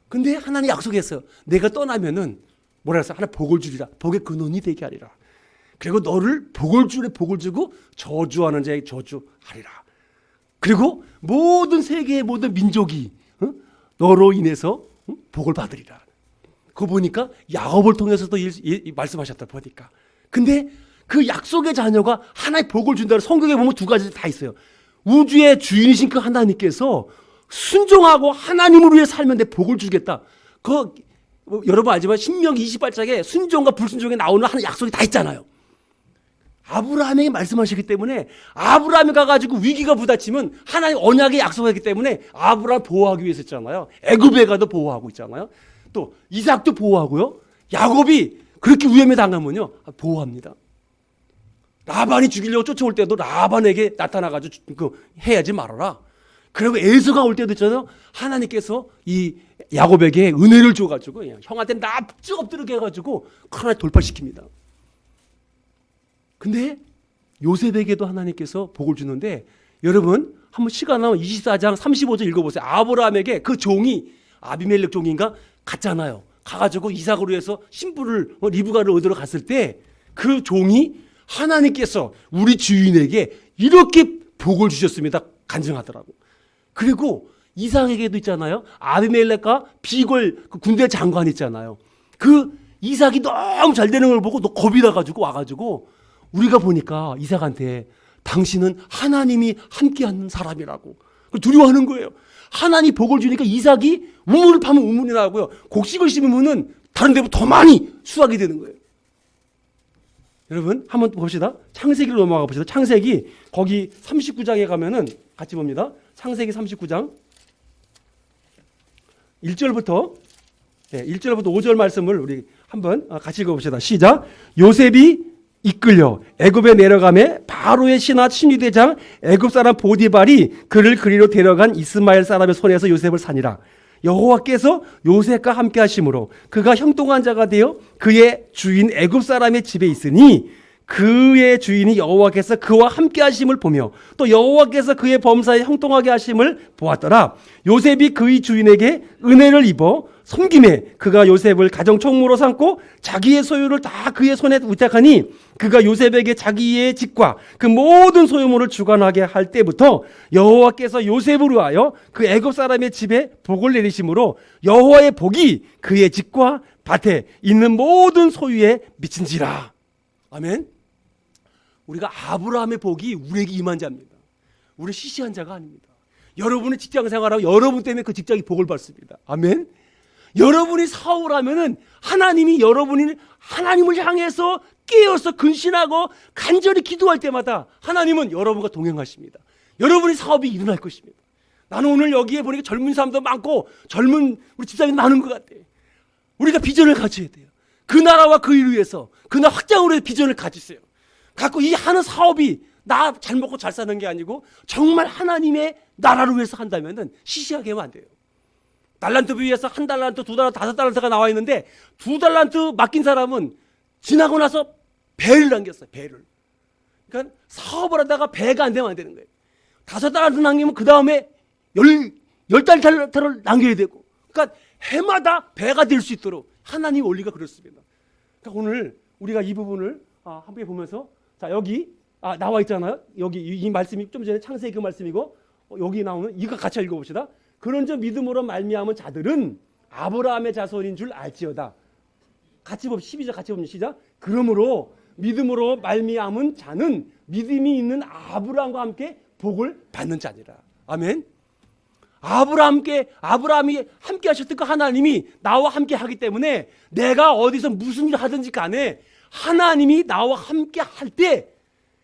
근데 하나님 약속했어요. 내가 떠나면은 뭐라 했어요? 하나 복을 주리라. 복의 근원이 되게 하리라. 그리고 너를 복을 주래 복을 주고 저주하는 자에게 저주하리라. 그리고 모든 세계의 모든 민족이 너로 인해서 복을 받으리라. 그거 보니까 야곱을 통해서도 말씀하셨다 보니까. 근데 그 약속의 자녀가 하나의 복을 준다는 성경에 보면 두 가지 다 있어요. 우주의 주인이신 그 하나님께서 순종하고 하나님을 위해 살면 내 복을 주겠다. 여러분 알지만 신명기 28장에 순종과 불순종에 나오는 하나의 약속이 다 있잖아요. 아브라함에게 말씀하시기 때문에 아브라함이 가가지고 위기가 부닥치면 하나님 언약의 약속이기 때문에 아브라함 보호하기 위해서 했잖아요. 애굽에 가도 보호하고 있잖아요. 또 이삭도 보호하고요. 야곱이 그렇게 위험에 당하면요 보호합니다. 라반이 죽이려고 쫓아올 때도 라반에게 나타나가지고 해야지 말아라. 그리고 에서가 올 때도 있잖아요. 하나님께서 이 야곱에게 은혜를 줘가지고 형한테 납작 엎드리게 해가지고 하나 돌파시킵니다. 근데 요셉에게도 하나님께서 복을 주는데 여러분 한번 시간 나면 24장 35절 읽어보세요. 아브라함에게 그 종이 아비멜렉 종인가 갔잖아요. 가가지고 이삭으로 해서 신부를 리브가를 얻으러 갔을 때 그 종이 하나님께서 우리 주인에게 이렇게 복을 주셨습니다. 간증하더라고. 그리고 이삭에게도 있잖아요. 아비멜렉과 비골 그 군대 장관 있잖아요. 그 이삭이 너무 잘 되는 걸 보고 너 겁이 나가지고 와가지고 우리가 보니까 이삭한테 당신은 하나님이 함께하는 사람이라고 두려워하는 거예요. 하나님 복을 주니까 이삭이 우물을 파면 우물이 나고요. 곡식을 심으면 다른 데보다 더 많이 수확이 되는 거예요. 여러분 한번 봅시다. 창세기로 넘어가 봅시다. 창세기 거기 39장에 가면은 같이 봅니다. 창세기 39장 1절부터 5절 말씀을 우리 한번 같이 읽어봅시다. 시작. 요셉이 이끌려 애굽에 내려가매 바로의 신하 심리대장 애굽 사람 보디발이 그를 그리로 데려간 이스마엘 사람의 손에서 요셉을 산이라. 여호와께서 요셉과 함께 하심으로 그가 형통한 자가 되어 그의 주인 애굽 사람의 집에 있으니 그의 주인이 여호와께서 그와 함께 하심을 보며 또 여호와께서 그의 범사에 형통하게 하심을 보았더라. 요셉이 그의 주인에게 은혜를 입어 섬김에 그가 요셉을 가정 총무로 삼고 자기의 소유를 다 그의 손에 의탁하니 그가 요셉에게 자기의 집과 그 모든 소유물을 주관하게 할 때부터 여호와께서 요셉을 위하여 그 애굽 사람의 집에 복을 내리심으로 여호와의 복이 그의 집과 밭에 있는 모든 소유에 미친지라. 아멘. 우리가 아브라함의 복이 우리에게 임한 자입니다. 우리 시시한 자가 아닙니다. 여러분의 직장 생활하고 여러분 때문에 그 직장이 복을 받습니다. 아멘. 여러분이 사업을 하면은 하나님이 여러분이 하나님을 향해서 깨어서 근신하고 간절히 기도할 때마다 하나님은 여러분과 동행하십니다. 여러분의 사업이 일어날 것입니다. 나는 오늘 여기에 보니까 젊은 사람도 많고 젊은 우리 집사님도 많은 것 같아요. 우리가 비전을 가져야 돼요. 그 나라와 그 일을 위해서 그 나라 확장을 위해 비전을 가지세요. 갖고 이 하는 사업이 나 잘 먹고 잘 사는 게 아니고 정말 하나님의 나라를 위해서 한다면은 시시하게 하면 안 돼요. 달란트 비유에서 1달란트, 2달란트, 5달란트가 나와 있는데 2달란트 맡긴 사람은 지나고 나서 배를 남겼어요. 배를. 그러니까 사업을 하다가 배가 안 되면 안 되는 거예요. 5달란트 남기면 그 다음에 10달란트를 남겨야 되고. 그러니까 해마다 배가 될 수 있도록 하나님 원리가 그렇습니다. 그러니까 오늘 우리가 이 부분을 함께 보면서 자 여기 나와 있잖아요. 여기 이 말씀이 좀 전에 창세기 그 말씀이고 여기 나오는 이거 같이 읽어봅시다. 그런즉 믿음으로 말미암은 자들은 아브라함의 자손인 줄 알지어다. 같이 봅시다. 12절 같이 봅니다. 시작. 그러므로 믿음으로 말미암은 자는 믿음이 있는 아브라함과 함께 복을 받는 자니라. 아멘. 아브라함이 함께 하셨던 그 하나님이 나와 함께 하기 때문에 내가 어디서 무슨 일을 하든지 간에 하나님이 나와 함께 할 때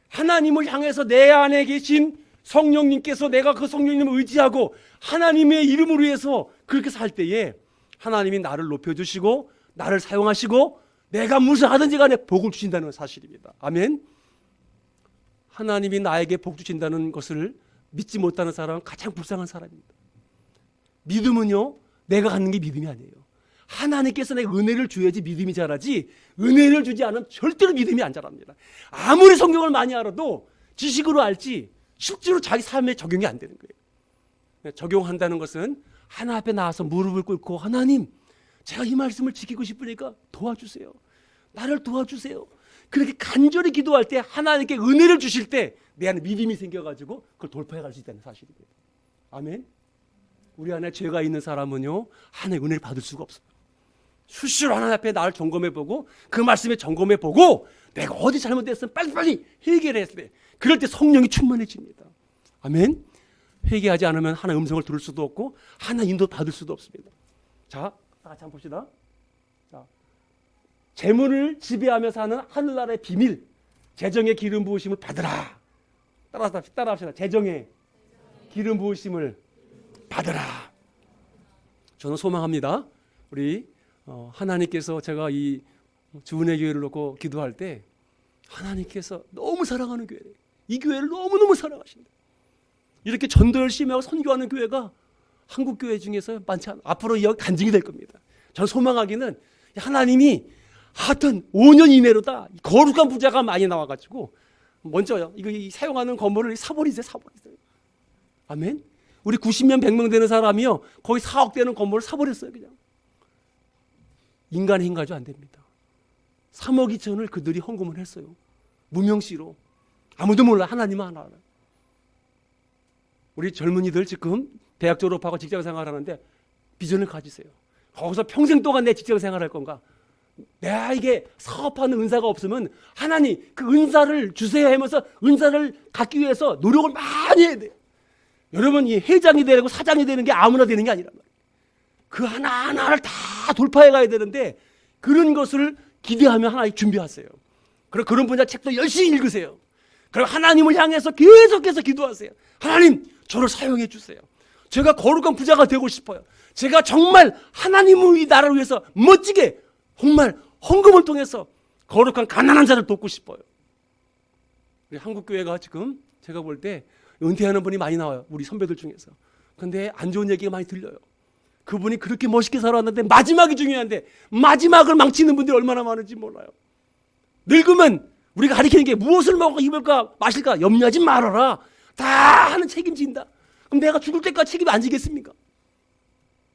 하나님을 향해서 내 안에 계신 성령님께서 내가 그 성령님을 의지하고 하나님의 이름을 위해서 그렇게 살 때에 하나님이 나를 높여주시고 나를 사용하시고 내가 무슨 하든지 간에 복을 주신다는 사실입니다. 아멘. 하나님이 나에게 복 주신다는 것을 믿지 못하는 사람은 가장 불쌍한 사람입니다. 믿음은요 내가 갖는 게 믿음이 아니에요. 하나님께서 내가 은혜를 줘야지 믿음이 자라지 은혜를 주지 않으면 절대로 믿음이 안 자랍니다. 아무리 성경을 많이 알아도 지식으로 알지 실제로 자기 삶에 적용이 안 되는 거예요. 적용한다는 것은 하나 앞에 나와서 무릎을 꿇고 하나님 제가 이 말씀을 지키고 싶으니까 도와주세요. 나를 도와주세요. 그렇게 간절히 기도할 때 하나님께 은혜를 주실 때 내 안에 믿음이 생겨가지고 그걸 돌파해 갈 수 있다는 사실입니다. 아멘. 우리 안에 죄가 있는 사람은요 하나님의 은혜를 받을 수가 없어요. 수시로 하나님 앞에 나를 점검해보고 그 말씀에 점검해보고 내가 어디 잘못됐으면 빨리빨리 회개를 했을 때 그럴 때 성령이 충만해집니다. 아멘. 회개하지 않으면 하나의 음성을 들을 수도 없고 하나의 인도 받을 수도 없습니다. 자, 같이 한번 봅시다. 자, 재물을 지배하며 사는 하늘나라의 비밀, 재정의 기름 부으심을 받으라. 따라합시다. 재정의 기름 부으심을 받으라. 저는 소망합니다. 우리 하나님께서 제가 이 주은혜 교회를 놓고 기도할 때 하나님께서 너무 사랑하는 교회예요. 이 교회를 너무너무 사랑하신다. 이렇게 전도 열심히 하고 선교하는 교회가 한국 교회 중에서 많지 않아. 앞으로 여기 간증이 될 겁니다. 저는 소망하기는 하나님이 하여튼 5년 이내로다 거룩한 부자가 많이 나와가지고 먼저요 이거 사용하는 건물을 사버리세요. 아멘. 우리 90명 100명 되는 사람이요 거의 4억 되는 건물을 사버렸어요. 그냥 인간의 힘 가지고 안 됩니다. 3억 2천을 그들이 헌금을 했어요. 무명시로. 아무도 몰라. 하나님은 하나 알아요. 우리 젊은이들 지금 대학 졸업하고 직장 생활하는데 비전을 가지세요. 거기서 평생 동안 내 직장 생활할 건가? 내가 사업하는 은사가 없으면 하나님 그 은사를 주세요 하면서 은사를 갖기 위해서 노력을 많이 해야 돼요. 여러분 이 회장이 되고 사장이 되는 게 아무나 되는 게 아니란 말이에요. 그 하나하나를 다 돌파해 가야 되는데 그런 것을 기대하며 하나님 준비하세요. 그리고 그런 분야 책도 열심히 읽으세요. 그리고 하나님을 향해서 계속해서 기도하세요. 하나님 저를 사용해 주세요. 제가 거룩한 부자가 되고 싶어요. 제가 정말 하나님의 이 나라를 위해서 멋지게 정말 헌금을 통해서 거룩한 가난한 자를 돕고 싶어요. 우리 한국교회가 지금 제가 볼 때 은퇴하는 분이 많이 나와요. 우리 선배들 중에서. 근데 안 좋은 얘기가 많이 들려요. 그분이 그렇게 멋있게 살아왔는데 마지막이 중요한데 마지막을 망치는 분들이 얼마나 많은지 몰라요. 늙으면 우리가 가리키는 게 무엇을 먹을까 입을까 마실까 염려하지 말아라. 다 하는 책임진다. 그럼 내가 죽을 때까지 책임 안 지겠습니까?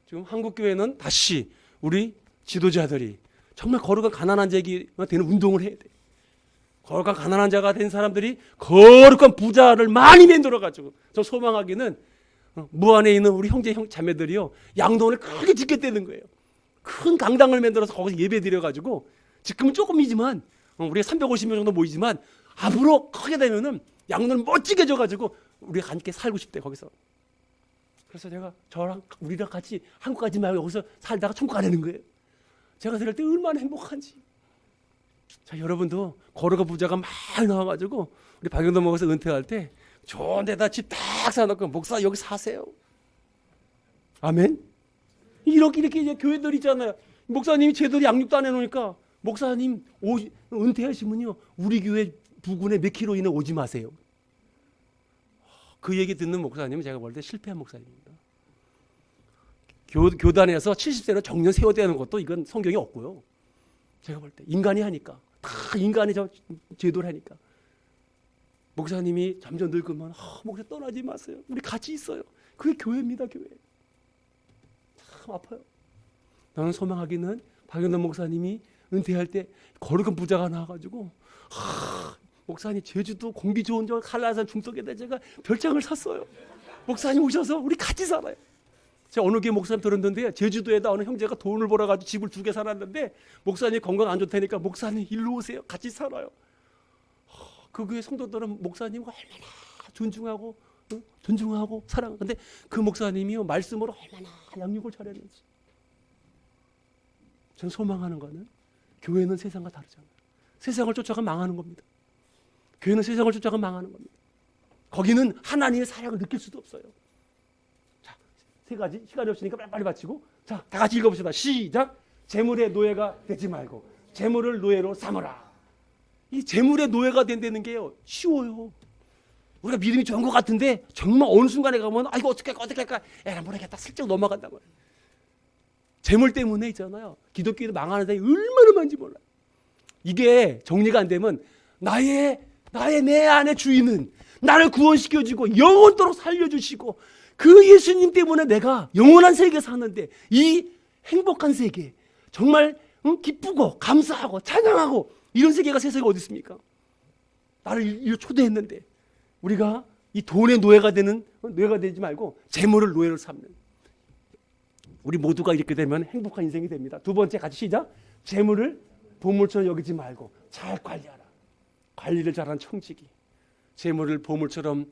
지금 한국교회는 다시 우리 지도자들이 정말 거룩한 가난한 자가 되는 운동을 해야 돼. 거룩한 가난한 자가 된 사람들이 거룩한 부자를 많이 만들어가지고 저 소망하기는 무안에 있는 우리 형제 자매들이요 양동을 크게 짓게 되는 거예요. 큰 강당을 만들어서 거기서 예배 드려가지고 지금은 조금이지만 우리가 350명 정도 모이지만 앞으로 크게 되면은 양동을 멋지게 줘가지고 우리가 함께 살고 싶대 거기서. 그래서 제가 저랑 우리랑 같이 한국 가지 말고 여기서 살다가 천국 가려는 거예요. 제가 들을 때 얼마나 행복한지. 자, 여러분도 거룩한 부자가 많이 나와가지고 우리 박영도 먹어서 은퇴할 때 좋은 데다 집 딱 사놓고 목사 여기 사세요. 아멘. 이렇게 이제 교회들 있잖아요. 목사님이 제대로 양육도 안 해놓으니까 목사님 은퇴하시면요 우리 교회 부근에 몇 킬로 이내 오지 마세요. 그 얘기 듣는 목사님은 제가 볼 때 실패한 목사님입니다. 교단에서 70세로 정년 세워대는 것도 이건 성경이 없고요. 제가 볼 때 인간이 하니까 다 인간이 제도를 하니까 목사님이 점점 늙으면 목사 떠나지 마세요. 우리 같이 있어요. 그게 교회입니다. 교회. 참 아파요. 나는 소망하기는 박영돈 목사님이 은퇴할 때 거룩한 부자가 나와가지고 목사님 제주도 공기 좋은 저 한라산 중턱에다 제가 별장을 샀어요. 목사님 오셔서 우리 같이 살아요. 제가 어느 교회 목사님 들었는데 제주도에다 어느 형제가 돈을 벌어가지고 집을 2개 살았는데 목사님 건강 안 좋다니까 목사님 일로 오세요. 같이 살아요. 그 교회 성도들은 목사님을 얼마나 존중하고 사랑하고 근데 그 목사님이 말씀으로 얼마나 양육을 잘했는지. 저는 소망하는 거는 교회는 세상과 다르잖아요. 세상을 쫓아가면 망하는 겁니다. 교회는 세상을 쫓아가면 망하는 겁니다. 거기는 하나님의 사랑을 느낄 수도 없어요. 자, 3가지 시간이 없으니까 빨리 마치고 자, 다 같이 읽어봅시다. 시작. 재물의 노예가 되지 말고 재물을 노예로 삼으라. 이 재물의 노예가 된다는 게요 쉬워요. 우리가 믿음이 좋은 것 같은데 정말 어느 순간에 가면 이거 어떻게 할까 에라 모르겠다 슬쩍 넘어간단 말이에요. 재물 때문에 있잖아요. 기독교도 망하는 사람이 얼마나 많은지 몰라요. 이게 정리가 안 되면 나의 내 안의 주인은 나를 구원시켜주고 영원토록 살려주시고 그 예수님 때문에 내가 영원한 세계 사는데 이 행복한 세계 정말 기쁘고 감사하고 찬양하고 이런 세계가 세상에 어디 있습니까? 나를 초대했는데 우리가 이 돈의 노예가 되지 말고 재물을 노예로 삼는 우리 모두가 이렇게 되면 행복한 인생이 됩니다. 두 번째 같이 시작. 재물을 보물처럼 여기지 말고 잘 관리하라. 관리를 잘한 청지기. 재물을 보물처럼,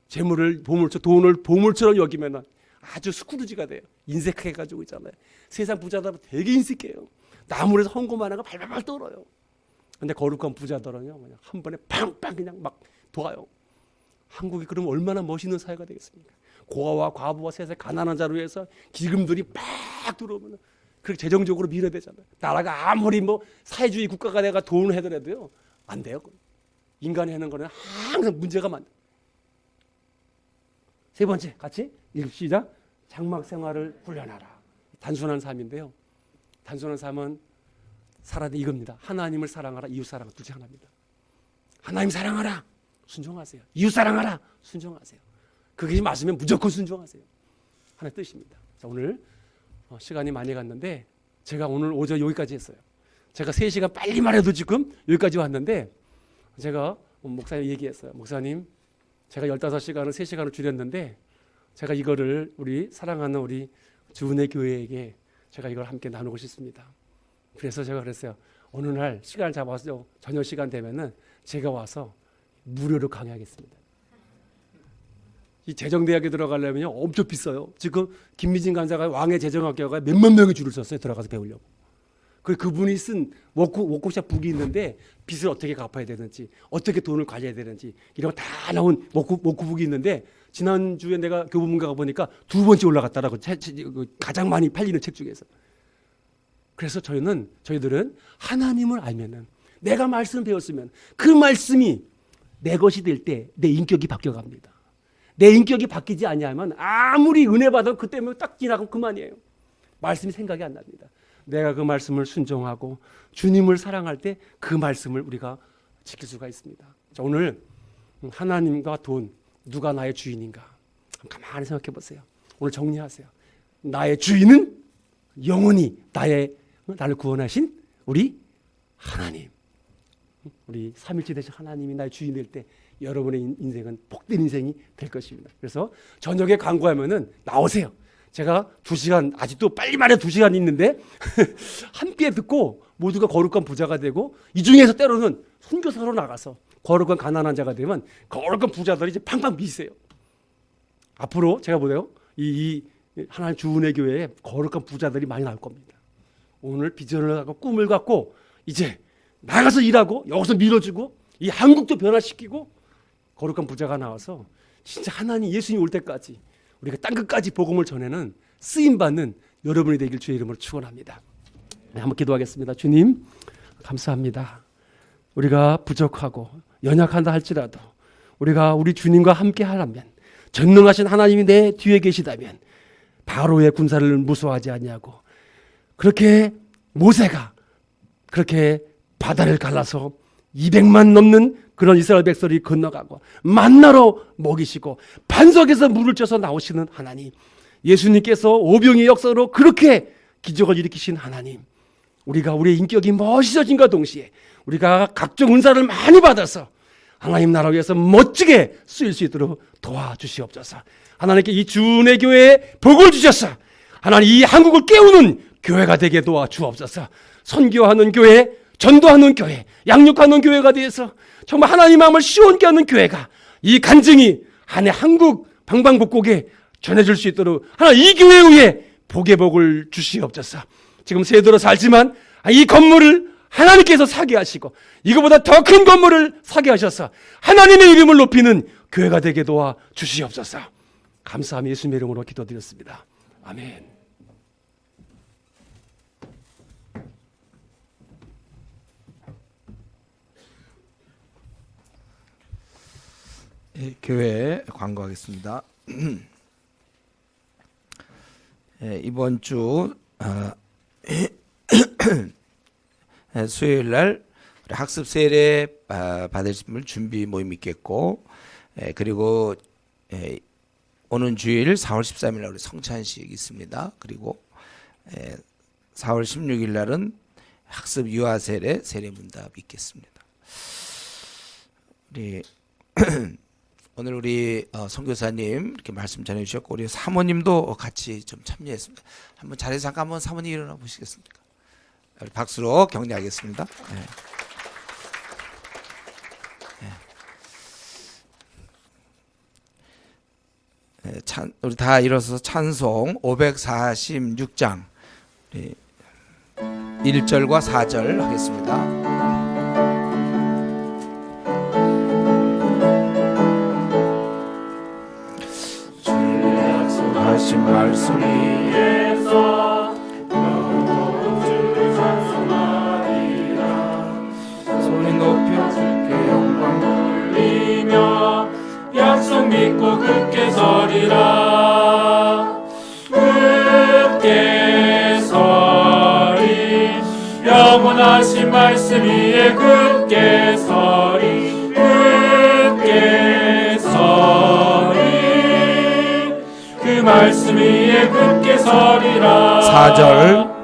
재물을 보물처럼, 돈을 보물처럼 여기면 아주 스크루지가 돼요. 인색하게 가지고 있잖아요. 세상 부자들은 되게 인색해요. 나무에서 헝겊 하나가 발발발 떨어요. 근데 거룩한 부자들은요, 그냥 한 번에 팡팡 그냥 막 도와요. 한국이 그럼 얼마나 멋있는 사회가 되겠습니까? 고아와 과부와 세상 가난한 자로 해서 기금들이 막 들어오면 그렇게 재정적으로 밀어대잖아요. 나라가 아무리 뭐 사회주의 국가가 내가 돈을 해더라도요, 안 돼요. 인간이 하는 거는 항상 문제가 많아요. 세 번째, 같이 읽읍시다. 장막 생활을 훈련하라. 단순한 삶인데요. 단순한 삶은 살아도 이겁니다. 하나님을 사랑하라, 이웃 사랑 둘째 하나입니다. 하나님 사랑하라, 순종하세요. 이웃 사랑하라, 순종하세요. 그게 맞으면 무조건 순종하세요. 하나의 뜻입니다. 자, 오늘 시간이 많이 갔는데 제가 오늘 오전 여기까지 했어요. 제가 3시간 빨리 말해도 지금 여기까지 왔는데 제가 목사님 얘기했어요. 목사님, 제가 15시간을 3시간을 줄였는데 제가 이거를 우리 사랑하는 우리 주은혜 교회에게 제가 이걸 함께 나누고 싶습니다. 그래서 제가 그랬어요. 어느 날 시간을 잡아서 저녁 시간 되면은 제가 와서 무료로 강의하겠습니다. 이 재정대학에 들어가려면요 엄청 비싸요. 지금 김미진 간사가 왕의 재정학교가 몇만 명이 줄을 섰어요. 들어가서 배우려고. 그분이 쓴 워크숍 북이 있는데 빚을 어떻게 갚아야 되는지, 어떻게 돈을 관리해야 되는지 이런 거 다 나온 워크북이 있는데 지난주에 내가 교보문가 가보니까 2번째 올라갔다라고 가장 많이 팔리는 책 중에서. 그래서 저희들은 하나님을 알면은 내가 말씀을 배웠으면 그 말씀이 내 것이 될 때 내 인격이 바뀌어갑니다. 내 인격이 바뀌지 아니하면 아무리 은혜 받아도 그때 딱 지나가면 그만이에요. 말씀이 생각이 안 납니다. 내가 그 말씀을 순종하고 주님을 사랑할 때 그 말씀을 우리가 지킬 수가 있습니다. 자, 오늘 하나님과 돈, 누가 나의 주인인가? 가만히 생각해 보세요. 오늘 정리하세요. 나의 주인은 영원히 나를 구원하신 우리 하나님. 우리 삼일째 되신 하나님이 나의 주인 될 때 여러분의 인생은 복된 인생이 될 것입니다. 그래서 저녁에 광고하면은 나오세요. 제가 2시간, 아직도 빨리 말해 2시간 있는데 함께 듣고 모두가 거룩한 부자가 되고 이 중에서 때로는 선교사로 나가서 거룩한 가난한 자가 되면 거룩한 부자들이 이제 팡팡 미세요. 앞으로 제가 보세요. 이 하나님 주은혜 교회에 거룩한 부자들이 많이 나올 겁니다. 오늘 비전을 갖고 꿈을 갖고 이제 나가서 일하고 여기서 밀어주고 이 한국도 변화시키고 거룩한 부자가 나와서 진짜 하나님 예수님 올 때까지 우리가 땅끝까지 복음을 전하는 쓰임받는 여러분이 되길 주의 이름으로 축원합니다. 네, 한번 기도하겠습니다. 주님 감사합니다. 우리가 부족하고 연약한다 할지라도 우리가 우리 주님과 함께 하라면 전능하신 하나님이 내 뒤에 계시다면 바로의 군사를 무서워하지 아니하고 그렇게 모세가 그렇게 바다를 갈라서 200만 넘는 그런 이스라엘 백성이 건너가고 만나로 먹이시고 반석에서 물을 쪄서 나오시는 하나님, 예수님께서 오병이의 역사로 그렇게 기적을 일으키신 하나님, 우리가 우리의 인격이 멋있어진과 동시에 우리가 각종 은사를 많이 받아서 하나님 나라 위해서 멋지게 쓰일 수 있도록 도와주시옵소서. 하나님께 이 주은혜 교회에 복을 주셔서 하나님 이 한국을 깨우는 교회가 되게 도와주옵소서. 선교하는 교회, 전도하는 교회, 양육하는 교회가 되어서 정말 하나님 마음을 시원케 하는 교회가 이 간증이 한해 한국 방방곡곡에 전해질 수 있도록 하나님 이 교회에 의해 복의 복을 주시옵소서. 지금 세대로 살지만 이 건물을 하나님께서 사게 하시고 이거보다 더 큰 건물을 사게 하셔서 하나님의 이름을 높이는 교회가 되게 도와 주시옵소서. 감사함이 예수님의 이름으로 기도드렸습니다. 아멘. 예, 교회 광고하겠습니다. 예, 이번 주 수요일 날 학습 세례 받을 준비 모임이 있겠고, 그리고 오는 주일 4월 13일 날 우리 성찬식 있습니다. 그리고 4월 16일 날은 학습 유아 세례 문답 있겠습니다. 우리 오늘 우리 선교사님 이렇게 말씀 전해주셨고 우리 사모님도 같이 좀 참여했습니다. 한번 자리에 잠깐 한번 사모님 일어나 보시겠습니까? 우리 박수로 격려하겠습니다. 네. 네, 우리 다 일어서서 찬송 546장 1절과 4절 하겠습니다. 주의 약속하신 말씀 위에서 주를 찬송하리라. 소리 높여 주께 영광 돌리며 약속 믿고 굳게 서리라. 굳게 서리 영원하신 말씀 위에 굳게 서리. 굳게 서리 그 말씀 위에 굳게 서리라. 4절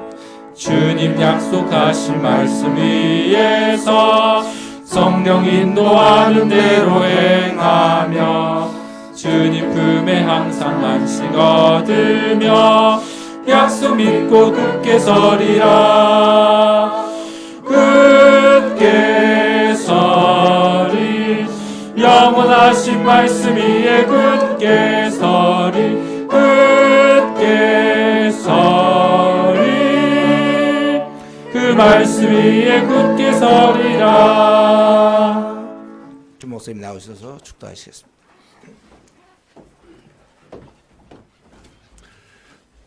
주님 약속하신 말씀 위에서 성령 인도하는 대로 행하며 주님 품에 항상 안식 얻으며 약속 믿고 굳게 서리라. 굳게 서리 영원하신 말씀 위에 굳게 서리. 굳게 서리 그 말씀 위에 굳게 서리라. 주 목사님 나오셔서 축도하시겠습니다.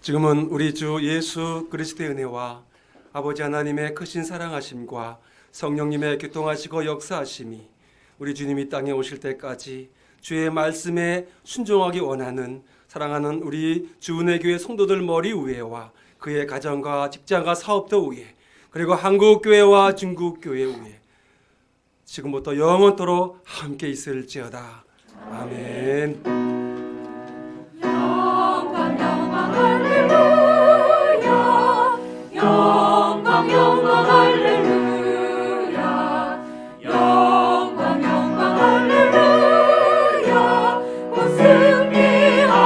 지금은 우리 주 예수 그리스도의 은혜와 아버지 하나님의 크신 사랑하심과 성령님의 교통하시고 역사하심이 우리 주님이 땅에 오실 때까지 주의 말씀에 순종하기 원하는 사랑하는 우리 주은혜교회 성도들 머리 위에와 그의 가정과 직장과 사업도 위에 그리고 한국교회와 중국교회 위에 지금부터 영원토록 함께 있을지어다. 아멘. 영광 영광 할렐루야. 영광 영광 할렐루야. 영광 영광 할렐루야. 곧 승리하리라.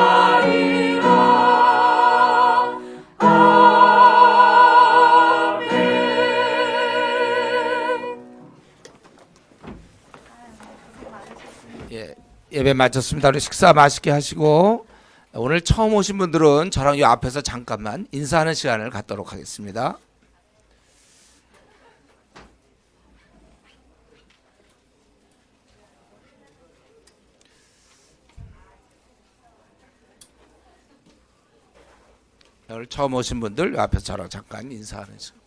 아멘. 예배 마쳤습니다. 우리 식사 맛있게 하시고 오늘 처음 오신 분들은 저랑 이 앞에서 잠깐만 인사하는 시간을 갖도록 하겠습니다. 오늘 처음 오신 분들 이 앞에서 저랑 잠깐 인사하는 시간.